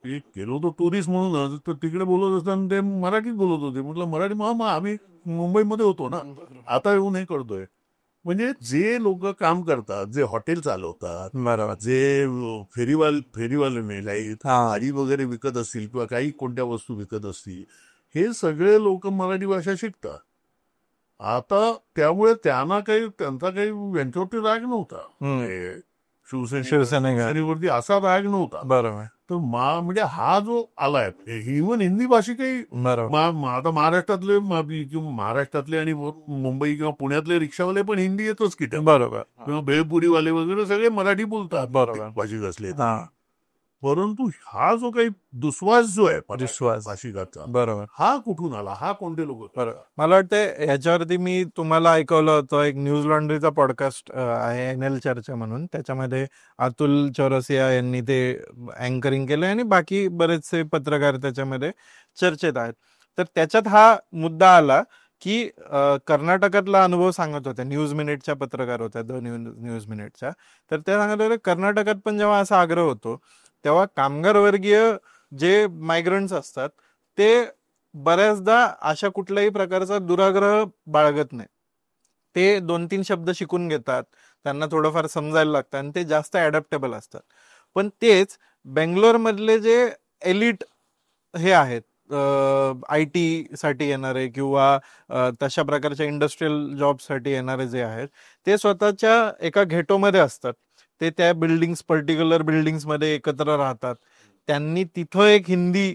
गेलो होतो टुरिस्ट म्हणून, तर तिकडे बोलत असताना ते मराठीत बोलत होते. म्हटलं मराठी, मग आम्ही मुंबईमध्ये होतो ना, आता येऊन हे करतोय. म्हणजे जे लोक काम करतात, जे हॉटेल चालवतात, बरोबर, जे फेरीवाले भाजी वगैरे विकत असतील किंवा काही कोणत्या वस्तू विकत असतील, हे सगळे लोक मराठी भाषा शिकतात. आता त्यामुळे त्यांचा काही यांच्यावरती राग नव्हता, शिवसेनेवरती असा राग नव्हता. बरोबर. तर म्हणजे हा जो आलाय, इव्हन हिंदी भाषिकही, आता महाराष्ट्रातले आणि मुंबई किंवा पुण्यातले रिक्षावाले पण हिंदी येतोच की, बरोबर, किंवा भेळपुरीवाले वगैरे सगळे मराठी बोलतात, बरोबर, भाषिक असले. परंतु हा जो काही दुस्वास जो आहे दुस्वास. भाषिकाचा, बरोबर. हा कुठून आला, हा कोणते लोक? बरोबर. मला वाटतं ह्याच्यावरती मी तुम्हाला ऐकवलं होतं, एक न्यूज लॉन्ड्रीचा पॉडकास्ट आहे NL चर्चा म्हणून. त्याच्यामध्ये अतुल चौरसिया यांनी ते अँकरिंग केलं आणि बाकी बरेचसे पत्रकार त्याच्यामध्ये चर्चेत आहेत. तर त्याच्यात हा मुद्दा आला की कर्नाटकातला अनुभव सांगत होत्या, न्यूज मिनिटच्या पत्रकार होत्या, न्यूज मिनिटच्या. तर त्या सांगत होत्या कर्नाटकात पण जेव्हा असा आग्रह होतो तेव्हा कामगार वर्गीय जे मायग्रंट्स असतात ते बऱ्याचदा अशा कुठल्याही प्रकारचा दुराग्रह बाळगत नाही. ते 2-3 शब्द शिकून घेतात, त्यांना थोडंफार समजायला लागतं आणि ते जास्त ॲडॅप्टेबल असतात. पण तेच बेंगलोर मधले जे एलिट हे आहेत, IT साठी येणारे किंवा तशा प्रकारच्या इंडस्ट्रियल जॉबसाठी येणारे जे आहेत, ते स्वतःच्या एका घेटोमध्ये असतात. ते त्या पर्टिक्युलर बिल्डिंग्समध्ये एकत्र राहतात. त्यांनी तिथं एक हिंदी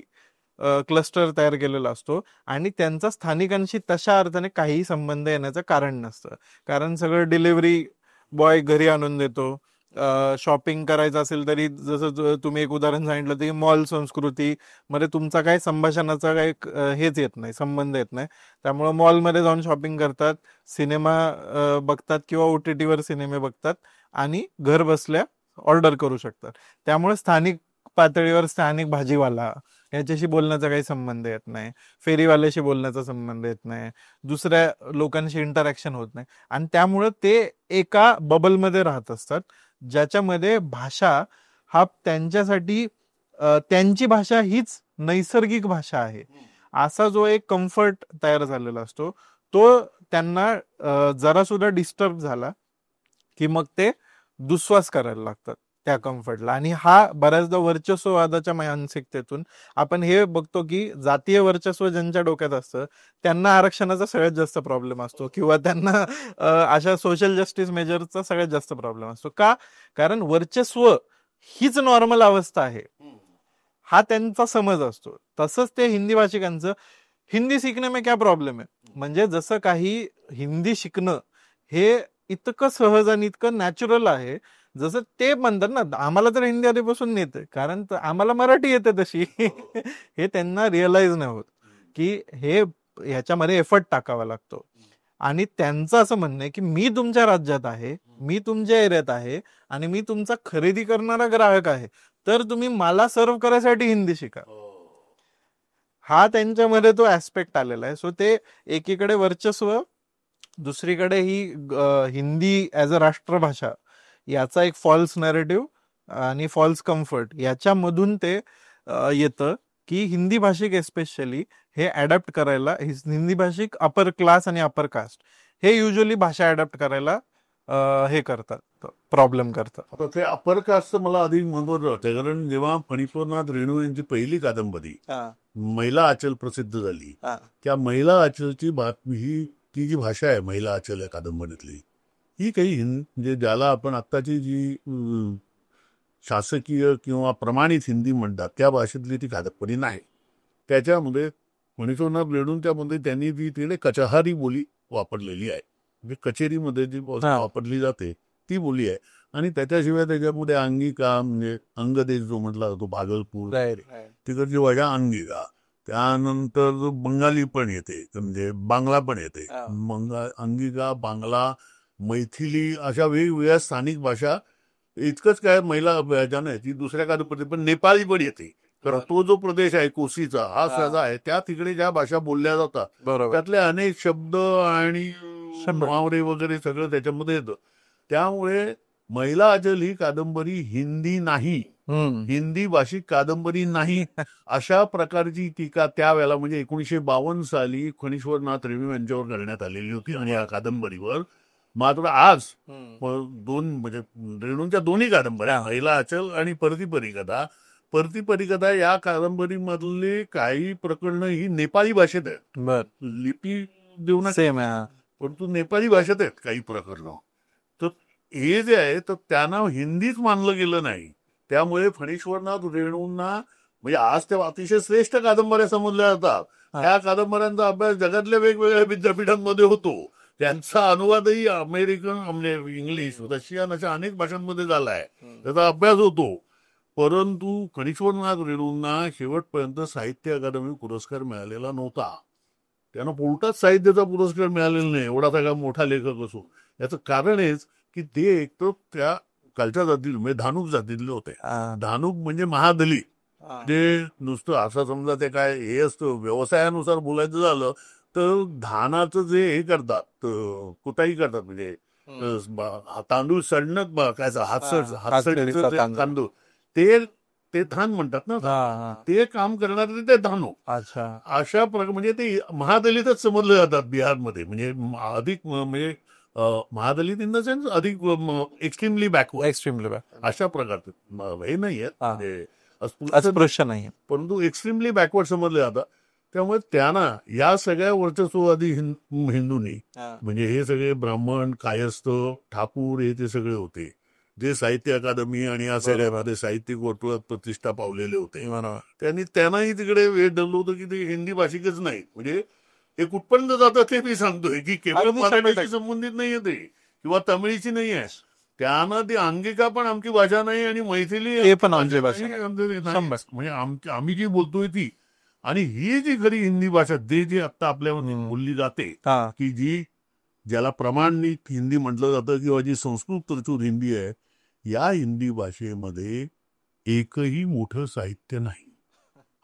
क्लस्टर तयार केलेला असतो आणि त्यांचा स्थानिकांशी तशा अर्थाने काहीही संबंध येण्याचं कारण नसतं. कारण सगळं डिलिव्हरी बॉय घरी आणून देतो. शॉपिंग करायचं असेल तरी जसं तुम्ही एक उदाहरण सांगितलं ते मॉल संस्कृती मध्ये तुमचा काही संभाषणाचा काही हेच येत नाही, संबंध येत नाही. त्यामुळे मॉलमध्ये जाऊन शॉपिंग करतात, सिनेमा बघतात किंवा OTT वर सिनेमे बघतात आणि घर बसल्या ऑर्डर करू शकतात. त्यामुळे स्थानिक पातळीवर स्थानिक भाजीवाला याच्याशी बोलण्याचा काही संबंध येत नाही, फेरीवाल्याशी बोलण्याचा संबंध येत नाही, दुसऱ्या लोकांशी इंटरॅक्शन होत नाही आणि त्यामुळं ते एका बबलमध्ये राहत असतात ज्याच्यामध्ये भाषा हा त्यांच्यासाठी त्यांची भाषा हीच नैसर्गिक भाषा आहे असा जो एक कम्फर्ट तयार झालेला असतो, तो त्यांना जरा सुद्धा डिस्टर्ब झाला की मग ते दुस्वास करायला लागतात त्या कम्फर्टला. आणि हा बऱ्याचदा वर्चस्ववादाच्या मानसिकतेतून आपण हे बघतो की जातीय वर्चस्व ज्यांच्या डोक्यात असतं त्यांना आरक्षणाचा सगळ्यात जास्त प्रॉब्लेम असतो किंवा त्यांना अशा सोशल जस्टिस मेजरचा सगळ्यात जास्त प्रॉब्लेम असतो. का? कारण वर्चस्व हीच नॉर्मल अवस्था आहे हा त्यांचा समज असतो. तसंच ते हिंदी भाषिकांचं हिंदी सीखने में क्या प्रॉब्लेम आहे, म्हणजे जसं काही हिंदी शिकणं हे इतकं सहज आणि इतकं नॅचरल आहे, जसं ते म्हणतात ना आम्हाला तर हिंदी आधीपासून येते कारण आम्हाला मराठी येते तशी हे त्यांना रिअलाइज नाही होत की हे ह्याच्यामध्ये एफर्ट टाकावा लागतो. आणि त्यांचं असं म्हणणं आहे की मी तुमच्या राज्यात आहे, मी तुमच्या एरियात आहे आणि मी तुमचा खरेदी करणारा ग्राहक आहे, तर तुम्ही मला सर्व्ह करायसाठी हिंदी शिका. हा त्यांच्यामध्ये तो ऍस्पेक्ट आलेला आहे. सो ते एकीकडे वर्चस्व, दुसरीकडे ही हिंदी ऍज अ राष्ट्रभाषा याचा एक फॉल्स नॅरेटिव्ह आणि फॉल्स कम्फर्ट याच्यामधून ते येतं की हिंदी भाषिक एस्पेशली हे ऍडॅप्ट करायला, हिंदी भाषिक अपर क्लास आणि अपर कास्ट हे युजली भाषा ऍडॅप्ट करायला हे करतात, प्रॉब्लेम करतात. आता ते अपर कास्टचं मला अधिक महत्वाचं वाटतं, कारण जेव्हा फणीश्वरनाथ रेणू यांची पहिली कादंबरी महिला अचल प्रसिद्ध झाली, त्या महिला अचलची ही ती जी भाषा आहे महिला अचल या कादंबरीतली, ही काही म्हणजे ज्याला आपण आत्ताची जी शासकीय किंवा प्रमाणित हिंदी म्हणतात त्या भाषेतली ती कादंबरी नाही. त्याच्यामध्ये फणीश्वरनाथ रेणू त्यामध्ये त्यांनी ती तिकडे कचहारी बोली वापरलेली आहे, म्हणजे कचेरीमध्ये जी वापरली जाते ती बोली आहे. आणि त्याच्याशिवाय त्याच्यामध्ये अंगिका म्हणजे अंगदेश जो म्हटला जातो भागलपूर तिकडची भाषा अंगिका, त्यानंतर बंगाली पण येते, म्हणजे बांगला पण येते, अंगिका, बांगला, मैथिली अशा वेगवेगळ्या स्थानिक भाषा. इतकंच काय महिला ह्याच्यानं ती दुसऱ्या कादंबरी पण नेपाळी पण येते. तर तो जो प्रदेश आहे कोसीचा हा सगळा आहे, त्या तिकडे ज्या भाषा बोलल्या जातात त्यातले अनेक शब्द आणि मुहावरे वगैरे सगळं त्याच्यामध्ये येतं. त्यामुळे महिला अचल ही कादंबरी हिंदी नाही, हिंदी भाषिक कादंबरी नाही अशा प्रकारची टीका त्यावेळेला म्हणजे 1952 साली फणीश्वरनाथ रेणू यांच्यावर करण्यात आलेली होती आणि या कादंबरीवर. मात्र आज दोन म्हणजे रेणूंच्या दोन्ही कादंबऱ्या महिला अचल आणि परती परिकथा या कादंबरीमधली काही प्रकरणं ही नेपाळी भाषेत आहेत, लिपी देऊन सेम आहे परंतु नेपाळी भाषेत आहेत काही प्रकरणं. तर हे जे आहे तर त्यांना हिंदीच मानलं गेलं नाही. त्यामुळे फणीश्वरनाथ रेणूंना म्हणजे आज त्या अतिशय श्रेष्ठ कादंबऱ्या समजल्या जातात. ह्या कादंबऱ्यांचा अभ्यास जगातल्या वेगवेगळ्या विद्यापीठांमध्ये होतो, त्यांचा अनुवादही अमेरिकन म्हणजे इंग्लिश, रशियन अशा अनेक भाषांमध्ये झालाय, त्याचा अभ्यास होतो. परंतु कणेश्वरनाथ रेणूंना शेवटपर्यंत साहित्य अकादमी पुरस्कार मिळालेला नव्हता. त्यांना कोणताच साहित्याचा पुरस्कार मिळालेला नाही, एवढा सगळा मोठा लेखक असो. याचं कारण हेच की ते एक तर त्या कालच्या जातीत म्हणजे धानुक जातीतले होते. धानुक म्हणजे महादलित. ते नुसतं असं समजा ते काय हे असतं, व्यवसायानुसार बोलायचं झालं तर धानाचं जे हे करतात, कुटाई करतात, म्हणजे तांदूळ सडणं काय हातसडीचं तांदूळ, ते ते धान म्हणतात ना, ते काम करणारे ते धानू. अशा प्रकार म्हणजे ते महादलितच समजले जातात बिहारमध्ये. म्हणजे अधिक म्हणजे महादलित इन द सेन्स अधिक एक्स्ट्रीमली बॅकवर्ड अशा प्रकारचे हे नाही आहेत, अस्पृश्य नाही, परंतु एक्स्ट्रीमली बॅकवर्ड समजले जातात. त्यामुळे त्यांना या सगळ्या वर्चस्ववादी हिंदूंनी, म्हणजे हे सगळे ब्राह्मण, कायस्थ, ठाकूर हे ते सगळे होते जे साहित्य अकादमी आणि या सगळ्यामध्ये साहित्यिक वर्तुळात प्रतिष्ठा पावलेले होते. त्यांनाही तिकडे वेळ धरलं होतं की ते हिंदी भाषिकच नाही. म्हणजे हे कुठपर्यंत जातं ते मी सांगतोय की केवळ मराठीशी संबंधित नाहीये ते, किंवा तमिळीची नाही आहे. त्यांना ती अंगिका पण आमची भाषा नाही आणि मैथिली पण आमची भाषा म्हणजे आम्ही जी बोलतोय ती. आणि ही जी खरी हिंदी भाषा जी आता आपल्यामध्ये बोलली जाते, की ज्याला प्रमाणित हिंदी म्हटलं जातं किंवा जी संस्कृत तरतूद हिंदी आहे, या हिंदी भाषेमध्ये एकही मोठं साहित्य नाही.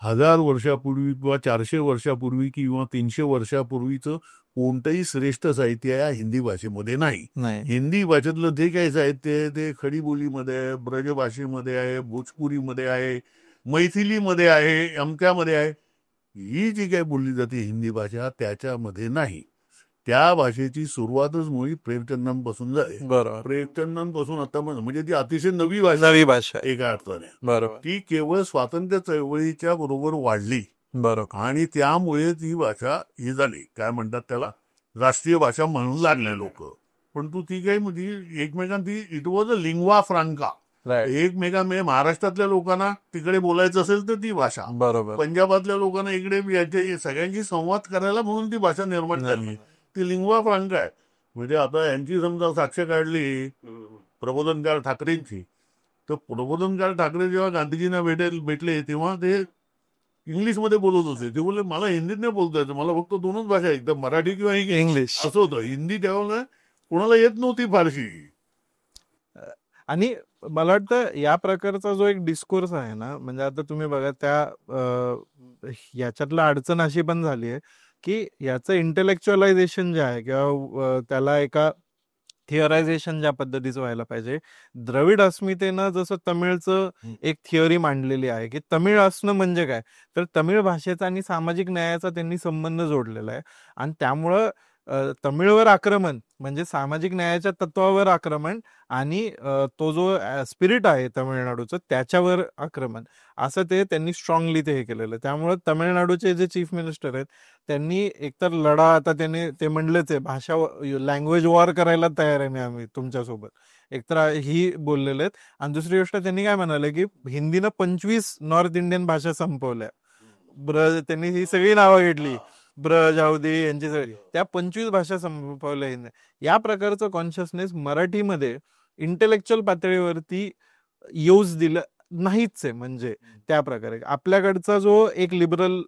1000 वर्षापूर्वी किंवा 400 वर्षापूर्वी किंवा 300 वर्षापूर्वीचं कोणतंही श्रेष्ठ साहित्य या हिंदी भाषेमध्ये नाही. हिंदी भाषेतलं जे काही साहित्य आहे ते खडीबोलीमध्ये आहे, ब्रजभाषेमध्ये आहे, भोजपुरीमध्ये आहे, मैथिलीमध्ये आहे, अमक्यामध्ये आहे. ही जी काही बोलली जाते हिंदी भाषा त्याच्यामध्ये नाही. त्या भाषेची सुरुवातच मुळी प्रेमचंदांपासून झाली. प्रेमचंदांपासून आता म्हणजे ती अतिशय नवी भाषा एका अर्थाने. ती केवळ स्वातंत्र्य चळवळीच्या बरोबर वाढली, आणि त्यामुळे ती भाषा ही झाली, काय म्हणतात त्याला, राष्ट्रीय भाषा म्हणून लागले लोक. परंतु ती काही म्हणजे एकमेकांची it was a lingua Franca. एकमेकांमध्ये महाराष्ट्रातल्या लोकांना तिकडे बोलायचं असेल तर ती भाषा, पंजाबातल्या लोकांना इकडे याच्या सगळ्यांशी संवाद करायला म्हणून ती भाषा निर्माण झाली, ती लिंग्वा फ्रांका आहे. म्हणजे आता यांची समजा साक्ष काढली प्रबोधनकार ठाकरेंची, तर प्रबोधनकार ठाकरे जेव्हा गांधीजींना भेटले तेव्हा ते इंग्लिशमध्ये बोलत होते. ते बोलले मला हिंदीत नाही बोलता येतं, मला फक्त दोनच भाषा, एकदा मराठी किंवा इंग्लिश, असं होतं. हिंदी तेव्हा कोणाला येत नव्हती फारशी. आणि मला वाटतं या प्रकारचा जो एक डिस्कोर्स आहे ना, म्हणजे आता तुम्ही बघा त्या याच्यातलं अडचण अशी पण झाली आहे की याचं इंटेलेक्च्युअलायझेशन जे आहे किंवा त्याला एका थिअरायझेशन ज्या पद्धतीचं व्हायला पाहिजे, द्रविड अस्मितेनं जसं तमिळचं एक थिअरी मांडलेली आहे की तमिळ असणं म्हणजे काय, तर तमिळ भाषेचा आणि सामाजिक न्यायाचा त्यांनी संबंध जोडलेला आहे. आणि त्यामुळं तमिळवर आक्रमण म्हणजे सामाजिक न्यायाच्या तत्वावर आक्रमण, आणि तो जो स्पिरिट आहे तमिळनाडूचं त्याच्यावर आक्रमण, असं ते त्यांनी स्ट्रॉंगली ते हे केलेलं. त्यामुळे तमिळनाडूचे जे चीफ मिनिस्टर आहेत त्यांनी एकतर लढा, आता त्यांनी ते म्हणलेच आहे भाषा लँग्वेज वॉर करायला तयार आहे नाही आम्ही तुमच्यासोबत, एकतर ही बोललेले आहेत. आणि दुसरी गोष्ट त्यांनी काय म्हणाले की हिंदीनं 25 नॉर्थ इंडियन भाषा संपवल्या. त्यांनी ही सगळी नावं घेतली, ब्रज, अवधी यांची सगळी, त्या 25 भाषा संपवल्या हिंदी. या प्रकारचं कॉन्शियसनेस मराठीमध्ये इंटेलेक्च्युअल पातळीवरती यूज दिलं नाहीच आहे. म्हणजे त्या प्रकारे आपल्याकडचा जो एक लिबरल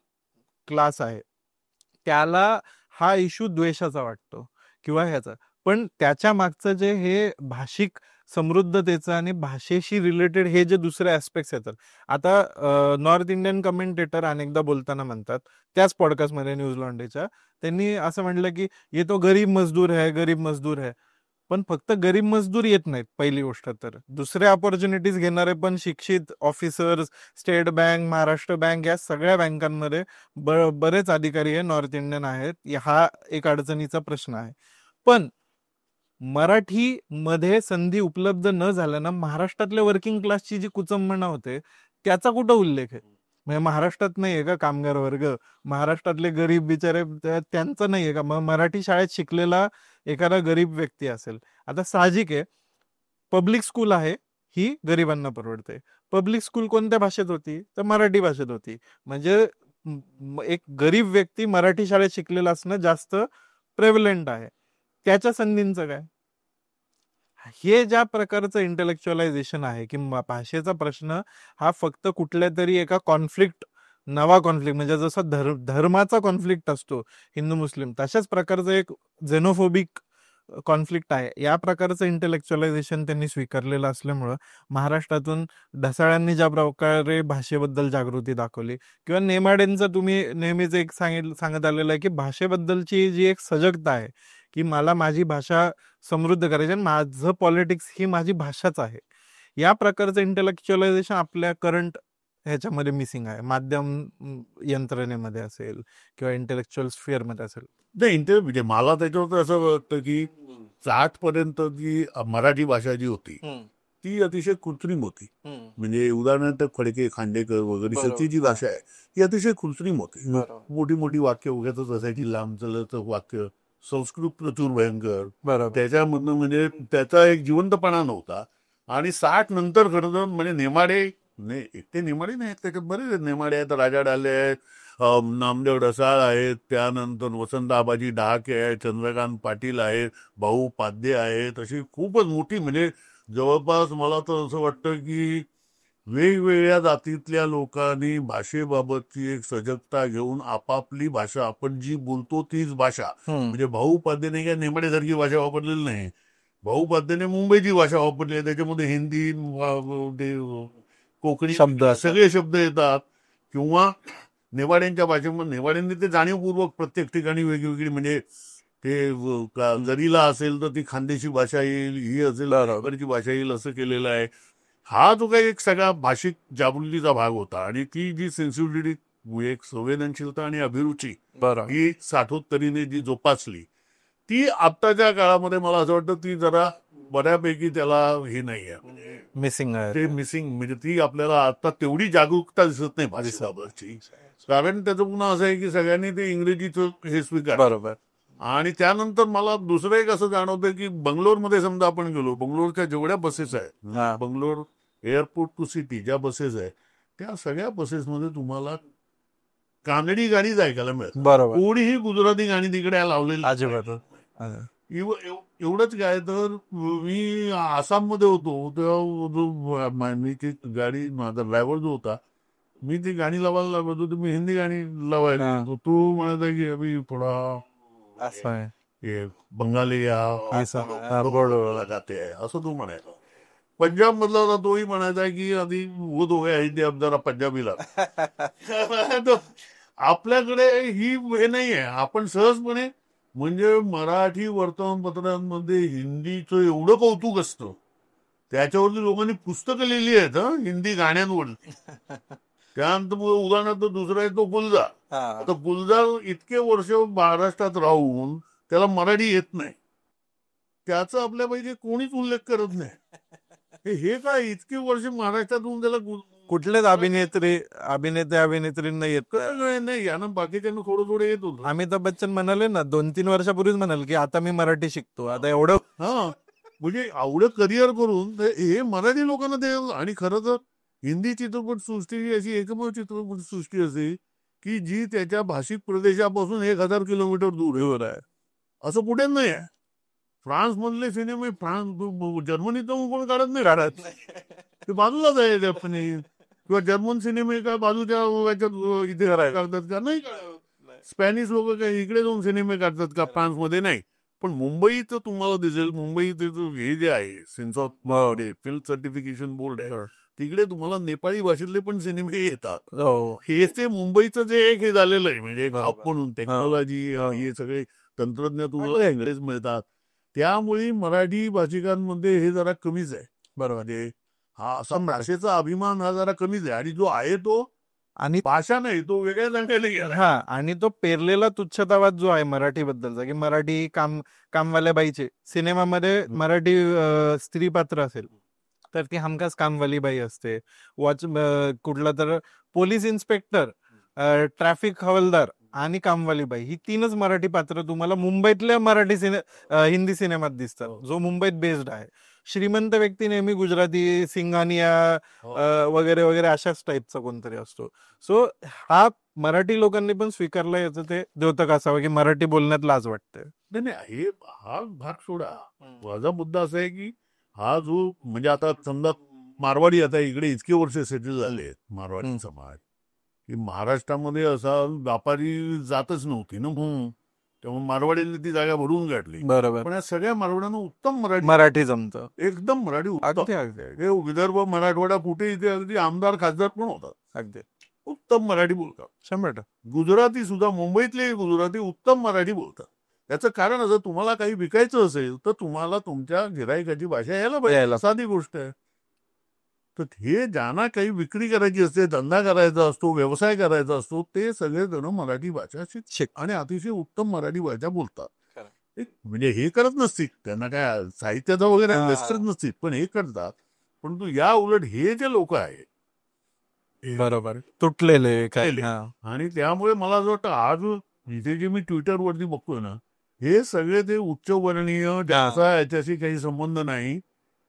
क्लास आहे त्याला हा इश्यू द्वेषाचा वाटतो किंवा ह्याचा, पण त्याच्या मागचं जे हे भाषिक समृद्धतेचं आणि भाषेशी रिलेटेड हे जे दुसरे ऍस्पेक्ट्स येतात. आता नॉर्थ इंडियन कमेंटेटर अनेकदा बोलताना म्हणतात, त्याच पॉडकास्टमध्ये न्यूज लॉन्डेच्या, त्यांनी असं म्हटलं की ये तो गरीब मजदूर है, गरीब मजदूर है. पण फक्त गरीब मजदूर येत नाहीत, पहिली गोष्ट तर दुसऱ्या ऑपॉर्च्युनिटीज घेणारे पण शिक्षित officers, state bank, Maharashtra bank या सगळ्या बँकांमध्ये बरेच अधिकारी हे नॉर्थ इंडियन आहेत. हा एक अडचणीचा प्रश्न आहे. पण मराठी मध्ये संधी उपलब्ध न झाल्यानं महाराष्ट्रातल्या वर्किंग क्लासची जी कुचंबणा होते त्याचा कुठं उल्लेख आहे? म्हणजे महाराष्ट्रात नाहीये का कामगार वर्ग, महाराष्ट्रातले गरीब बिचारे त्यांचं नाहीये का? मग मराठी शाळेत शिकलेला एखादा गरीब व्यक्ती असेल, आता साहजिक आहे पब्लिक स्कूल आहे ही गरिबांना परवडते. पब्लिक स्कूल कोणत्या भाषेत होती? तर मराठी भाषेत होती. म्हणजे एक गरीब व्यक्ती मराठी शाळेत शिकलेला असणं जास्त प्रेव्हलंट आहे. त्याच्या संधींचं काय? हे ज्या प्रकारचं इंटेलेक्च्युअलायझेशन आहे की भाषेचा प्रश्न हा फक्त कुठल्या तरी एका कॉन्फ्लिक्ट, नवा कॉन्फ्लिक्ट, म्हणजे जसा धर्माचा कॉन्फ्लिक्ट असतो हिंदू मुस्लिम, तशाच प्रकारचं एक झेनोफोबिक कॉन्फ्लिक्ट आहे. या प्रकारचं इंटेलेक्च्युअलायझेशन त्यांनी स्वीकारलेलं असल्यामुळं महाराष्ट्रातून ढसाळ्यांनी ज्या प्रकारे भाषेबद्दल जागृती दाखवली, किंवा नेमाडेंचं तुम्ही नेहमीच एक सांगत आलेलं आहे की भाषेबद्दलची जी एक सजगता आहे की मला माझी भाषा समृद्ध करायची आणि माझं पॉलिटिक्स ही माझी भाषाच आहे, या प्रकारचं इंटेलेक्च्युअलायझेशन आपल्या करंट ह्याच्यामध्ये मिसिंग आहे. यंत्रणेमध्ये असेल किंवा इंटेलेक्च्युअल स्फिअरमध्ये असेल. नाही म्हणजे मला त्याच्यावर असं वाटतं की 60 पर्यंत जी मराठी भाषा जी होती ती अतिशय कृत्रिम होती. म्हणजे उदाहरणार्थ खडके, खांडेकर वगैरे ती जी भाषा आहे ती अतिशय कृत्रिम होती. मोठी मोठी वाक्य उगाचच असायची, लांब चलत वाक्य, संस्कृत प्रचूर भयंकर, त्याच्यामधनं म्हणजे त्याचा एक जिवंतपणा नव्हता. आणि 60 नंतर खरं तर म्हणजे नेमाडे, एकटे नेमाडे नाही, त्याच्यात बरेच नेमाडे आहेत, राजा डाले आहेत, नामदेव ढसाळ आहेत, त्यानंतर वसंत आबाजी डहाके आहेत, चंद्रकांत पाटील आहेत, भाऊ पाध्ये आहेत, अशी खूपच मोठी म्हणजे जवळपास मला तर असं वाटतं की वेगवेगळ्या जातीतल्या लोकांनी भाषेबाबतची एक सजगता घेऊन आपापली भाषा, आपण जी बोलतो तीच भाषा, म्हणजे भाऊ पाध्यने काय नेमाडेसारखी भाषा वापरलेली नाही. भाऊ पाध्यने मुंबईची भाषा वापरली आहे, त्याच्यामध्ये हिंदी, कोकणी शब्द सगळे शब्द येतात. किंवा नेवाड्यांच्या भाषेमध्ये नेवाड्यांनी ते जाणीवपूर्वक प्रत्येक ठिकाणी वेगवेगळी, म्हणजे ते जरीला असेल तर ती खानदेशी भाषा येईल, ही असेल रावगरची भाषा येईल, असं केलेलं आहे. हा जो काही एक सगळा भाषिक जागृतीचा भाग होता आणि ती जी सेन्सिटिव्हिटी, एक संवेदनशीलता आणि अभिरुची ही साठोत्तरीने जी जोपासली, ती आत्ताच्या काळामध्ये मला असं वाटतं ती जरा बऱ्यापैकी त्याला हे नाही आहे, मिसिंग आहे. ते मिसिंग, म्हणजे ती आपल्याला आता तेवढी जागरूकता दिसत नाही भाषेबाबतची. कारण त्याचं पुन्हा असं आहे की सगळ्यांनी ते इंग्रजीचं हे स्वीकार. बरोबर. आणि त्यानंतर मला दुसरं एक असं जाणवतं की बंगलोरमध्ये समजा आपण गेलो, बंगलोरच्या जेवढ्या बसेस आहेत, बंगलोर एअरपोर्ट टू सिटी ज्या बसेस आहेत, त्या सगळ्या बसेसमध्ये तुम्हाला कानडी गाणीच ऐकायला मिळत. बरोबर. कोणीही गुजराती गाणी तिकडे लावलेली अजिबात. एवढंच काय तर मी आसाममध्ये होतो तेव्हा मी ती गाडी, माझा ड्रायव्हर जो होता, मी ती गाणी लावायला लागत होती, मी हिंदी गाणी लावायला, तू म्हणायचा की अभि थोडा असं आहे, ये बंगाली जाते आहे, असं तू म्हणायचा. पंजाब मधला तर तोही म्हणायचा की आधी वो तो गया हिंदी, अब जरा पंजाबीला. आपल्याकडे ही हे नाही आहे. आपण सहजपणे, म्हणजे मराठी वर्तमानपत्रांमध्ये हिंदीचं एवढं कौतुक असतं, त्याच्यावरती लोकांनी पुस्तकं लिहिली आहेत हिंदी गाण्यांवर. त्यानंतर उदाहरणार्थ दुसरा आहे तो गुलजार. आता गुलजार इतके वर्ष महाराष्ट्रात राहून त्याला मराठी येत नाही, त्याचा आपल्यापैकी कोणीच उल्लेख करत नाही. हे काय इतके वर्ष महाराष्ट्रात होऊन त्याला कुठलेच अभिनेत्रींना येत नाही, यानं बाकीच्यांना थोडं थोडं येत होतं. अमिताभ बच्चन म्हणाले ना 2-3 वर्षापूर्वीच म्हणाल की आता मी मराठी शिकतो, आता एवढं म्हणजे एवढं करिअर करून हे मराठी लोकांना ते. आणि खरं तर हिंदी चित्रपट सृष्टी ही अशी एकमेव चित्रपट सृष्टी असे की जी त्याच्या भाषिक प्रदेशापासून 1000 किलोमीटर दूर आहे, असं कुठे नाही आहे. फ्रान्स मधले सिनेमे जर्मनीत कोण काढत नाही, ते बाजूलाच आहे जपानी, किंवा जर्मन सिनेमे काय बाजूच्या इथे काढतात का? नाही. स्पॅनिश लोक काय इकडे जाऊन सिनेमे काढतात का? फ्रान्समध्ये नाही. पण मुंबईत तुम्हाला दिसेल, मुंबईत हे जे आहे sense of film certification board आहे, तिकडे तुम्हाला नेपाळी भाषेतले पण सिनेमे येतात. हे ते मुंबईचं जे एक हे झालेलं आहे, म्हणजे आपण टेक्नॉलॉजी, हे सगळे तंत्रज्ञ तुम्हाला इंग्रज मिळतात, त्यामुळे मराठी भाषिकांमध्ये हे जरा कमीच आहे. बरोबर. हा असा भाषेचा अभिमान हा जरा कमीच आहे. आणि जो आहे तो आणि भाषा नाही, तो वेगळ्या रंगाने गेला. आणि तो पेरलेला तुच्छतावाद जो आहे मराठी बद्दलचा, की मराठी कामवाल्या बाईचे सिनेमामध्ये मराठी स्त्री पात्र असेल तर ती हमखास कामवाली बाई असते. कुठला तर पोलीस इन्स्पेक्टर, ट्रॅफिक हवालदार आणि कामवाली बाई, ही 3च मराठी पात्र तुम्हाला मुंबईतल्या हिंदी सिनेमात दिसतात, जो मुंबईत बेस्ड आहे. श्रीमंत व्यक्ती नेहमी गुजराती, सिंघानिया वगैरे वगैरे अशाच टाईपचा कोणतरी असतो. सो हा मराठी लोकांनी पण स्वीकारला, याचं ते द्योतक असावं की मराठी बोलण्यात लाज वाटते. नाही, हा भाग सोडा. माझा मुद्दा असा आहे की हा जो म्हणजे आता समजा मारवाडी आता इकडे इतके वर्ष सेटल झाले आहेत मारवाडी समाज की महाराष्ट्रामध्ये असा व्यापारी जातच नव्हती ना, त्यामुळे मारवाडीने ती जागा भरून गाठली. बरोबर. पण या सगळ्या मारवाड्यांना उत्तम मराठी जमतं. एकदम मराठी उत्तम. अगदी अगदी हे विदर्भ मराठवाडा कुठे इथे अगदी आमदार खासदार पण होतात, अगदी उत्तम मराठी बोलतात. 100%. गुजराती सुद्धा, मुंबईतले गुजराती उत्तम मराठी बोलतात. याचं कारण असं, तुम्हाला काही विकायचं असेल तर तुम्हाला तुमच्या गिराईकाची भाषा यायला पाहिजे, साधी गोष्ट आहे. तर हे ज्यांना काही विक्री करायची असते, धंदा करायचा असतो, व्यवसाय करायचा असतो, ते सगळेजण मराठी भाषा शिक आणि अतिशय उत्तम मराठी भाषा बोलतात. म्हणजे हे करत नसतील, त्यांना काय साहित्याचा वगैरे अभ्यास करत नसतील, पण हे करतात. परंतु या उलट हे जे लोक आहेत बरोबर तुटलेले काय, आणि त्यामुळे मला असं वाटतं आज इथे जे मी ट्विटरवरती बघतोय ना, हे सगळे ते उच्चवर्णीय ज्याचा याच्याशी काही संबंध नाही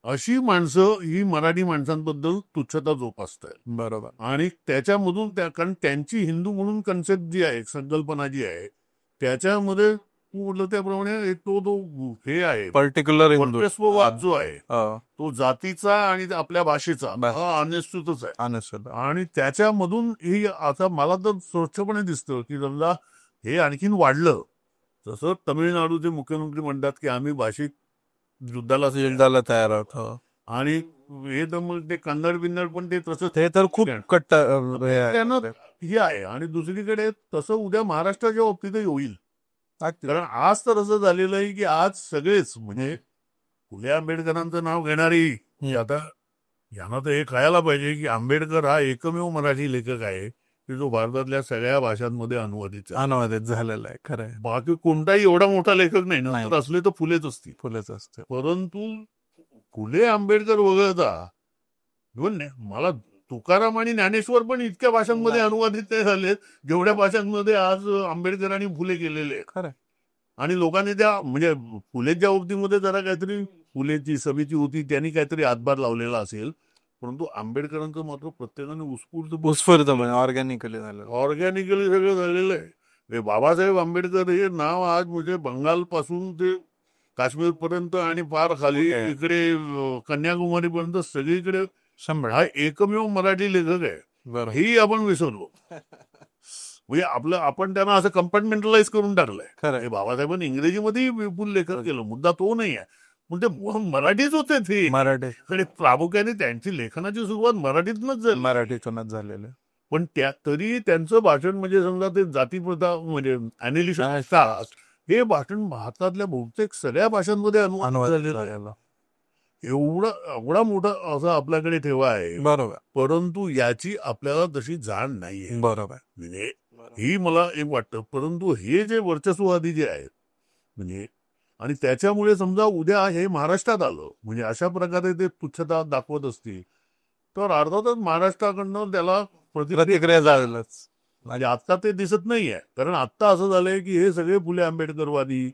अशी माणसं ही मराठी माणसांबद्दल तुच्छता जोपासतात. बरोबर. आणि त्याच्यामधून कारण त्यांची हिंदू म्हणून कन्सेप्ट जी आहे, संकल्पना जी आहे, त्याच्यामध्ये तू म्हटलं त्याप्रमाणे तो हे आहे पर्टिक्युलर वर्चस्ववाद जो आहे तो जातीचा आणि आपल्या भाषेचा हा अनिश्चितच आहे. आणि त्याच्यामधून ही आता मला तर स्वच्छपणे दिसतं की समजा हे आणखीन वाढलं, जसं तमिळनाडूचे मुख्यमंत्री म्हणतात की आम्ही भाषिक युद्धाला तयार आहोत, आणि हे तर मग ते कन्नड बिन्नड पण ते तसं ते तर खूप कट्ट हे आहे. आणि दुसरीकडे तसं उद्या महाराष्ट्राच्या बाबतीतही होईल. कारण आज तर असं झालेलं आहे की आज सगळेच म्हणजे फुले आंबेडकरांचं नाव घेणारी, आता यांना तर हे कळायला पाहिजे की आंबेडकर हा एकमेव मराठी लेखक आहे की जो भारतातल्या सगळ्या भाषांमध्ये अनुवादित झालेला आहे. खरं आहे. बाकी कोणताही एवढा मोठा लेखक नाही ना, असले तर फुलेच असते. परंतु फुले आंबेडकर वगळता मला तुकाराम आणि ज्ञानेश्वर पण इतक्या भाषांमध्ये अनुवादित नाही झालेत जेवढ्या भाषांमध्ये आज आंबेडकर आणि फुले केलेले. खरं. आणि लोकांनी त्या म्हणजे फुलेच्या बाबतीमध्ये जरा काहीतरी फुलेची सभेची होती, त्यांनी काहीतरी हातभार लावलेला असेल, परंतु आंबेडकरांचं मात्र प्रत्येकाने उत्स्फूर्त ऑर्गॅनिकली सगळं झालेलं आहे. बाबासाहेब आंबेडकर हे नाव आज म्हणजे बंगाल पासून ते काश्मीर पर्यंत आणि फार खाली इकडे कन्याकुमारी पर्यंत सगळीकडे हा एकमेव मराठी लेखक आहे. ही आपण विसरलो. म्हणजे आपण त्यांना असं कंपार्टमेंटलाइज करून टाकलंय. बाबासाहेबांनी इंग्रजीमध्ये विपुल लेखन केलं, मुद्दा तो नाही आहे, पण ते मराठीच होते. ते मराठी प्रामुख्याने त्यांची लेखनाची सुरुवात मराठीतूनच झालेली. पण तरी त्यांचं भाषण म्हणजे समजा ते जातीप्रथा म्हणजे अॅनालिसिस हे भाषण भारतातल्या बहुतेक सगळ्या भाषांमध्ये अनुवाद झालेलं. एवढा मोठा असा आपल्याकडे ठेवा आहे. बरोबर. परंतु याची आपल्याला तशी जाण नाहीये. बरोबर. म्हणजे ही मला एक वाटतं. परंतु हे जे वर्चस्ववादी जे आहेत म्हणजे आणि त्याच्यामुळे समजा उद्या हे महाराष्ट्रात आलं म्हणजे अशा प्रकारे ते तुच्छता दाखवत असतील तर अर्थातच महाराष्ट्राकडनं त्याला प्रतिक्रिया झालंच. म्हणजे आता ते दिसत नाहीये. कारण आता असं झालंय की हे सगळे फुले आंबेडकरवादी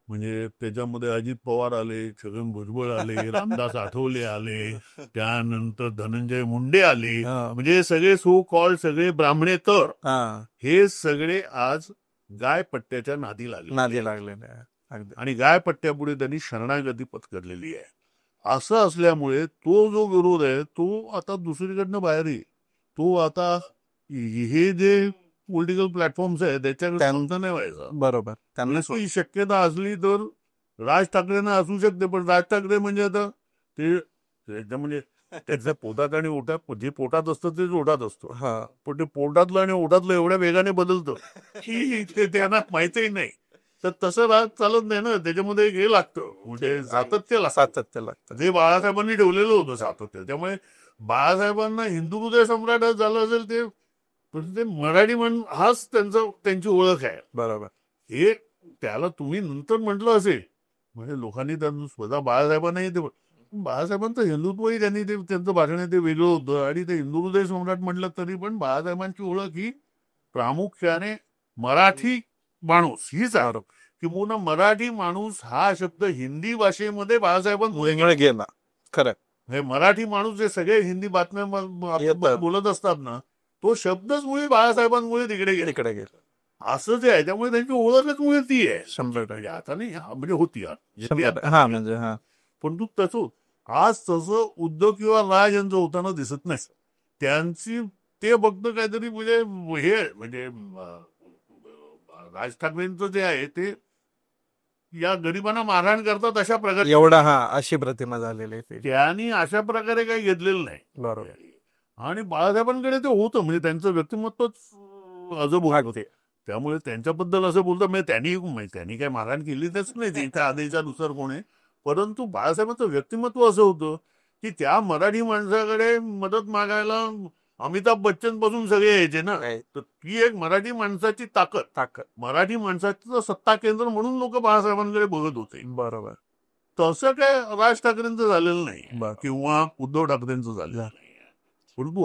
म्हणजे त्याच्यामध्ये अजित पवार आले, छगन भुजबळ आले, रामदास आठवले आले, त्यानंतर धनंजय मुंडे आले, म्हणजे सगळे सो कॉल्ड सगळे ब्राह्मणे तर हे सगळे आज गायपट्ट्याच्या नादी लागले. आणि गायपट्ट्यापुढे त्यांनी शरणागती पत्करलेली आहे. असं असल्यामुळे तो जो विरोध आहे तो आता दुसरीकडनं बाहेर येईल. तो आता हे जे पॉलिटिकल प्लॅटफॉर्म्स आहेत त्याच्याकडे नाही व्हायचा. बरोबर. त्यांना ही शक्यता असली तर राज ठाकरेंना असू शकते, पण राज ठाकरे म्हणजे आता ते म्हणजे त्याच्या पोटात आणि ओठात जे पोटात असतं तेच ओठात असतं, पण ते पोटातलं आणि ओठातलं एवढ्या वेगाने बदलतं की त्यांना माहितीही नाही. तर तसं राज चालत नाही ना, त्याच्यामध्ये हे लागतं म्हणजे सातत्य लागतं जे बाळासाहेबांनी ठेवलेलं होतं सातत्य. त्यामुळे बाळासाहेबांना हिंदू हृदय सम्राट झालं असेल ते मराठी म्हण हाच त्यांची ओळख आहे. बरोबर. हे त्याला तुम्ही नंतर म्हटलं असेल म्हणजे लोकांनी त्यांना स्वतः बाळासाहेबांनाही ते बाळासाहेबांचं हिंदुत्वही त्यांनी त्यांचं भाषण ते वेगळं होतं आणि ते हिंदू हृदय सम्राट म्हटलं तरी पण बाळासाहेबांची ओळख ही प्रामुख्याने मराठी माणूस हीच आहे. किंवा मराठी माणूस हा शब्द हिंदी भाषेमध्ये बाळासाहेबांमुळे गेला. खरं. हे मराठी माणूस जे सगळे हिंदी बातम्या बोलत असतात ना, तो शब्दच मुळे बाळासाहेबांमुळे तिकडे गेला असं जे आहे. त्यामुळे त्यांची ओळखच मुळे ती आहे. 100% आता नाही म्हणजे होती म्हणजे पण तू तसं आज तसं उद्धव किंवा राज यांचं होताना दिसत नाही. त्यांची ते फक्त काहीतरी म्हणजे हे म्हणजे राज ठाकरेंचं जे आहे ते या गरिबांना मारहाण करतात अशा प्रकारे एवढा अशी प्रतिमा झालेली आहे. त्यांनी अशा प्रकारे काही घेतलेलं नाही. बरोबर. आणि बाळासाहेबांकडे ते होतं म्हणजे त्यांचं व्यक्तिमत्वच अजब होते. त्यामुळे त्यांच्याबद्दल असं बोलतं म्हणजे त्यांनी काही मारहाण केलीच नाही त्यांच्या आदेशानुसार कोणी. परंतु बाळासाहेबांचं व्यक्तिमत्व असं होतं की त्या मराठी माणसाकडे मदत मागायला अमिताभ बच्चन पासून सगळे यायचे ना. तर ती एक मराठी माणसाची ताकद, मराठी माणसाचं सत्ता केंद्र म्हणून लोक बाळासाहेबांकडे बघत होते. बरोबर. तसं काय राज ठाकरेंचं झालेलं नाही किंवा उद्धव ठाकरेंचं झालेलं नाही. परंतु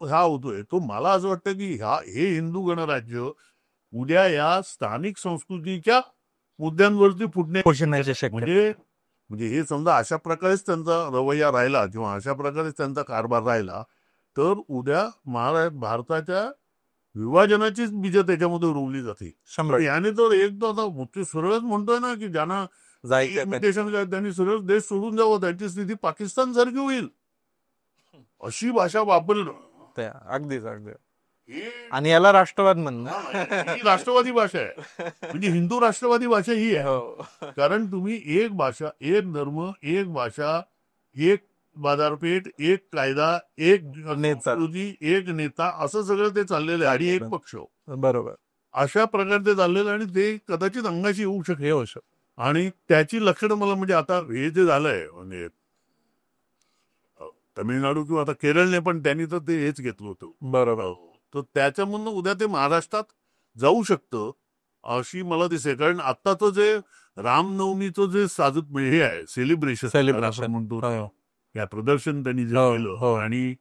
हा होतोय तो मला असं वाटतं की हे हिंदू गणराज्य उद्या या स्थानिक संस्कृतीच्या मुद्द्यांवरती फुटण्याचे म्हणजे हे समजा अशा प्रकारेच त्यांचा रवैया राहिला किंवा अशा प्रकारेच त्यांचा कारभार राहिला तर उद्या भारताच्या विभाजनाचीच बीज त्याच्यामध्ये रोवली जाते. याने तर एक तर आता सरळच म्हणतोय ना की ज्यांना इमिटेशन काय त्यांनी सरळ देश सोडून जावं, त्यांची स्थिती पाकिस्तान सारखी होईल अशी भाषा वापरणं अगदीच. आणि याला राष्ट्रवाद म्हणणं ही राष्ट्रवादी भाषा आहे. म्हणजे हिंदू राष्ट्रवादी भाषा ही आहे. कारण तुम्ही एक भाषा, एक धर्म, एक भाषा, एक बाजारपेठ, एक कायदा, एक संस्कृती, एक नेता असं सगळं ते चाललेलं आहे. आणि एक पक्ष. बरोबर. अशा प्रकारे ते चाललेलं आणि ते कदाचित अंगाशी येऊ शकते. आणि त्याची लक्षणं मला म्हणजे आता हे जे झालंय म्हणजे तमिळनाडू किंवा आता केरळने पण त्यांनी तर ते हेच घेतलं होतं. बरोबर. तर त्याच्यामधनं उद्या ते महाराष्ट्रात जाऊ शकतं अशी मला दिसते. कारण आत्ताचं जे रामनवमीचं जे हे आहे सेलिब्रेशन म्हणतो या प्रदर्शन त्यांनी जे केलं आणि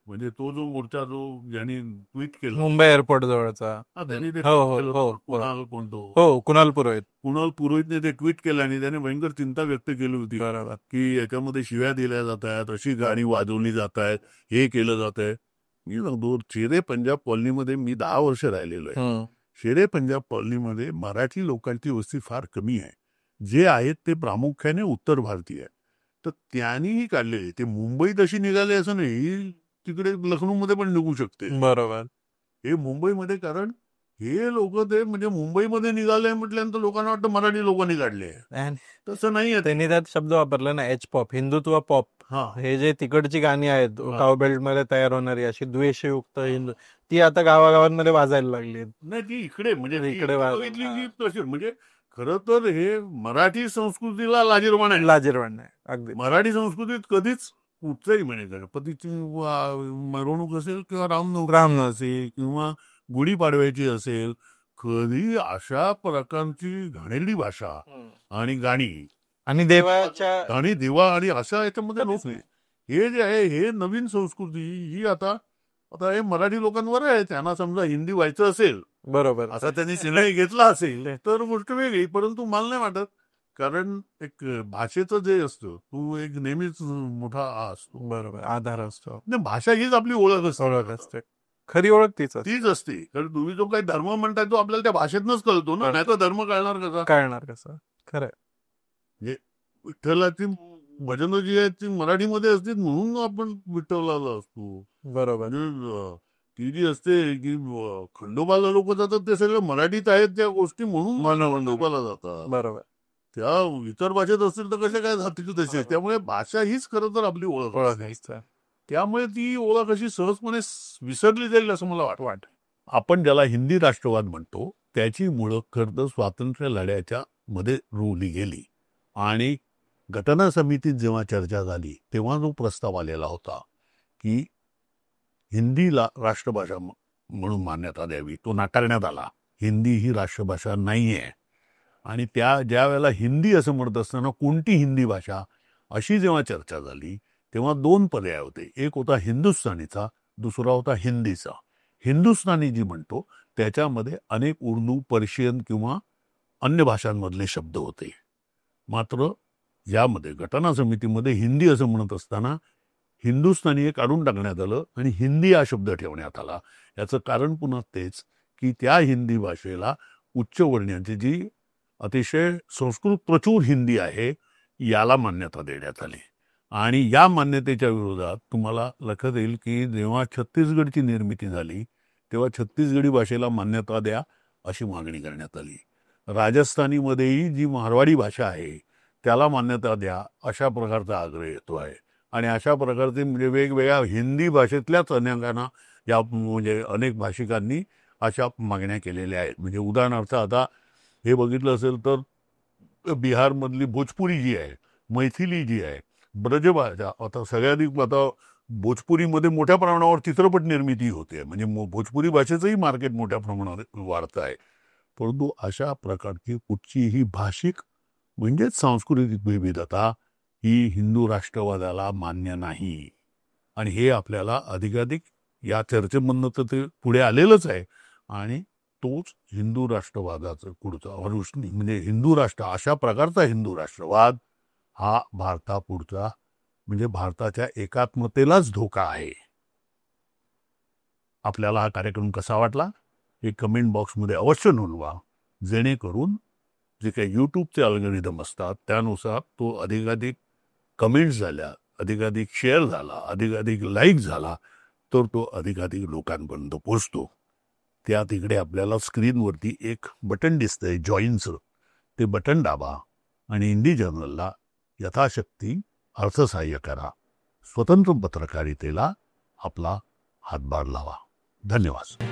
म्हणजे तो जो मोर्चा ज्यांनी ट्विट केलं मुंबई एअरपोर्ट जवळचा कुणाल पुरोहितने ते ट्विट केलं आणि त्याने भयंकर चिंता व्यक्त केली होती की याच्यामध्ये शिव्या दिल्या जात आहेत, अशी गाणी वाजवली जात आहेत, हे केलं जात आहे. मी सांगतो शेरे पंजाब कॉलनीमध्ये मी 10 वर्ष राहिलेलो आहे. शेरे पंजाब कॉलनीमध्ये मराठी लोकांची वस्ती फार कमी आहे. जे आहेत ते प्रामुख्याने उत्तर भारतीय आहे. तर त्यांनीही काढलेले ते मुंबईत अशी निघाले असं नाही, तिकडे लखनौमध्ये पण निघू शकते. बरोबर. हे मुंबईमध्ये कारण हे लोक ते म्हणजे मुंबईमध्ये निघाले म्हटल्यानंतर लोकांना वाटतं मराठी लोकांनी काढले. तसं नाही. त्यांनी त्यात शब्द वापरला ना एच पॉप, हिंदुत्व पॉप. हे जे तिकडची गाणी आहेत काव बेल्ट मध्ये तयार होणारी अशी द्वेषयुक्त हिंदू ती आता गावागावांमध्ये वाजायला लागली. नाही ती इकडे म्हणजे इकडे म्हणजे खरं तर हे मराठी संस्कृतीला लाजिरवाण आहे. अगदी मराठी संस्कृतीत कधीच कुठचंही म्हणजे गणपतीची मिरवणूक असेल किंवा रामनवमी असेल किंवा गुढीपाडव्याची असेल, कधी अशा प्रकारची घाणेरडी भाषा आणि गाणी आणि देवाच्या आणि देवा आणि अशा याच्यामध्ये लोक हे जे आहे हे नवीन संस्कृती ही आता हे मराठी लोकांवर आहे. त्यांना समजा हिंदी व्हायचं असेल बरोबर आता त्यांनी सिनेमा घेतला असेल तर गोष्ट वेगळी. परंतु मला नाही वाटत कारण एक भाषेचं जे असतं तू एक नेहमीच मोठा असतो. बरोबर आधार असतो. भाषा हीच आपली ओळख असते. खरी ओळख तीच असते. कारण तुम्ही जो काही धर्म म्हणताय तो आपल्याला त्या भाषेतनच कळतो ना, नाही तर धर्म कळणार कसा खरंय. म्हणजे विठ्ठलाची भजनं जी आहेत ती मराठीमध्ये असतील म्हणून आपण विठ्ठलाला असतो. बरोबर. ती जी असते की खंडोबाला लोक जातात ते सगळं मराठीत आहेत त्या गोष्टी म्हणून खंडोबाला जातात. बरोबर. त्या इतर भाषेत असतील तर कशा काय जातील तसे. त्यामुळे भाषा हीच खरं तर आपली ओळख आहे. त्यामुळे ती ओळख अशी सहजपणे विसरली जाईल असं मला वाटतं. आपण ज्याला हिंदी राष्ट्रवाद म्हणतो त्याची मुळं खरं तर स्वातंत्र्य लढ्याच्या मध्ये रोवली गेली. आणि घटना समितीत जेव्हा चर्चा झाली तेव्हा जो प्रस्ताव आलेला होता की हिंदीला राष्ट्रभाषा म्हणून मान्यता द्यावी तो नाकारण्यात आला. हिंदी ही राष्ट्रभाषा नाही आहे. आणि ज्या वेळेला हिंदी असं म्हणत असताना कोणती हिंदी भाषा अशी जेव्हा चर्चा झाली तेव्हा 2 पर्याय होते. एक होता हिंदुस्थानीचा, दुसरा होता हिंदीचा. हिंदुस्थानी जी म्हणतो त्याच्यामध्ये अनेक उर्दू, पर्शियन किंवा अन्य भाषांमधले शब्द होते. मात्र यामध्ये घटना समितीमध्ये हिंदी असं म्हणत असताना हिंदुस्थानी हे काढून टाकण्यात आलं आणि हिंदी हा शब्द ठेवण्यात आला. याचं कारण पुन्हा तेच की त्या हिंदी भाषेला उच्चवर्णीयांची जी अतिशय संस्कृत प्रचूर हिंदी आहे याला मान्यता देण्यात आली. आणि या मान्यतेच्या विरोधात तुम्हाला लक्षात येईल की जेव्हा छत्तीसगडची निर्मिती झाली तेव्हा छत्तीसगडी भाषेला मान्यता द्या अशी मागणी करण्यात आली. राजस्थानीमध्येही जी मारवाडी भाषा आहे त्याला मान्यता द्या अशा प्रकारचा आग्रह येतो आहे. आणि अशा प्रकारचे म्हणजे वेगवेगळ्या हिंदी भाषेतल्याच अनेकांना या म्हणजे अनेक भाषिकांनी अशा मागण्या केलेल्या आहेत. म्हणजे उदाहरणार्थ आता हे बघितलं असेल तर बिहारमधली भोजपुरी जी आहे, मैथिली जी आहे, ब्रजभाषा, आता सगळ्याधिक आता भोजपुरीमध्ये मोठ्या प्रमाणावर चित्रपट निर्मिती होते. म्हणजे भोजपुरी भाषेचंही मार्केट मोठ्या प्रमाणावर वाढतं आहे. परंतु अशा प्रकारची कुठचीही भाषिक म्हणजेच सांस्कृतिक विविधता ही हिंदू राष्ट्रवादाला मान्य नाही. आणि हे आपल्याला अधिकाधिक या चर्चेमधनं तर ते पुढे आलेलंच आहे. आणि तोच हिंदू राष्ट्रवादाचं पुढचा म्हणजे हिंदू राष्ट्र अशा प्रकारचा हिंदू राष्ट्रवाद हा भारतापुढचा म्हणजे भारताच्या एकात्मतेलाच धोका आहे. आपल्याला हा कार्यक्रम कसा वाटला हे कमेंट बॉक्समध्ये अवश्य नोंदवा, जेणेकरून जे काही यूट्यूबचे अल्गोरिदम असतात त्यानुसार तो अधिकाधिक कमेंट्स झाल्या, अधिकाधिक शेअर झाला, अधिकाधिक लाईक झाला तर तो अधिकाधिक लोकांपर्यंत पोहोचतो. त्या तिकडे आपल्याला स्क्रीनवरती एक बटन दिसतंय जॉईनचं, ते बटन दाबा आणि इंडी जर्नलला यथाशक्ती अर्थसहाय्य करा. स्वतंत्र पत्रकारितेला आपला हातभार लावा. धन्यवाद.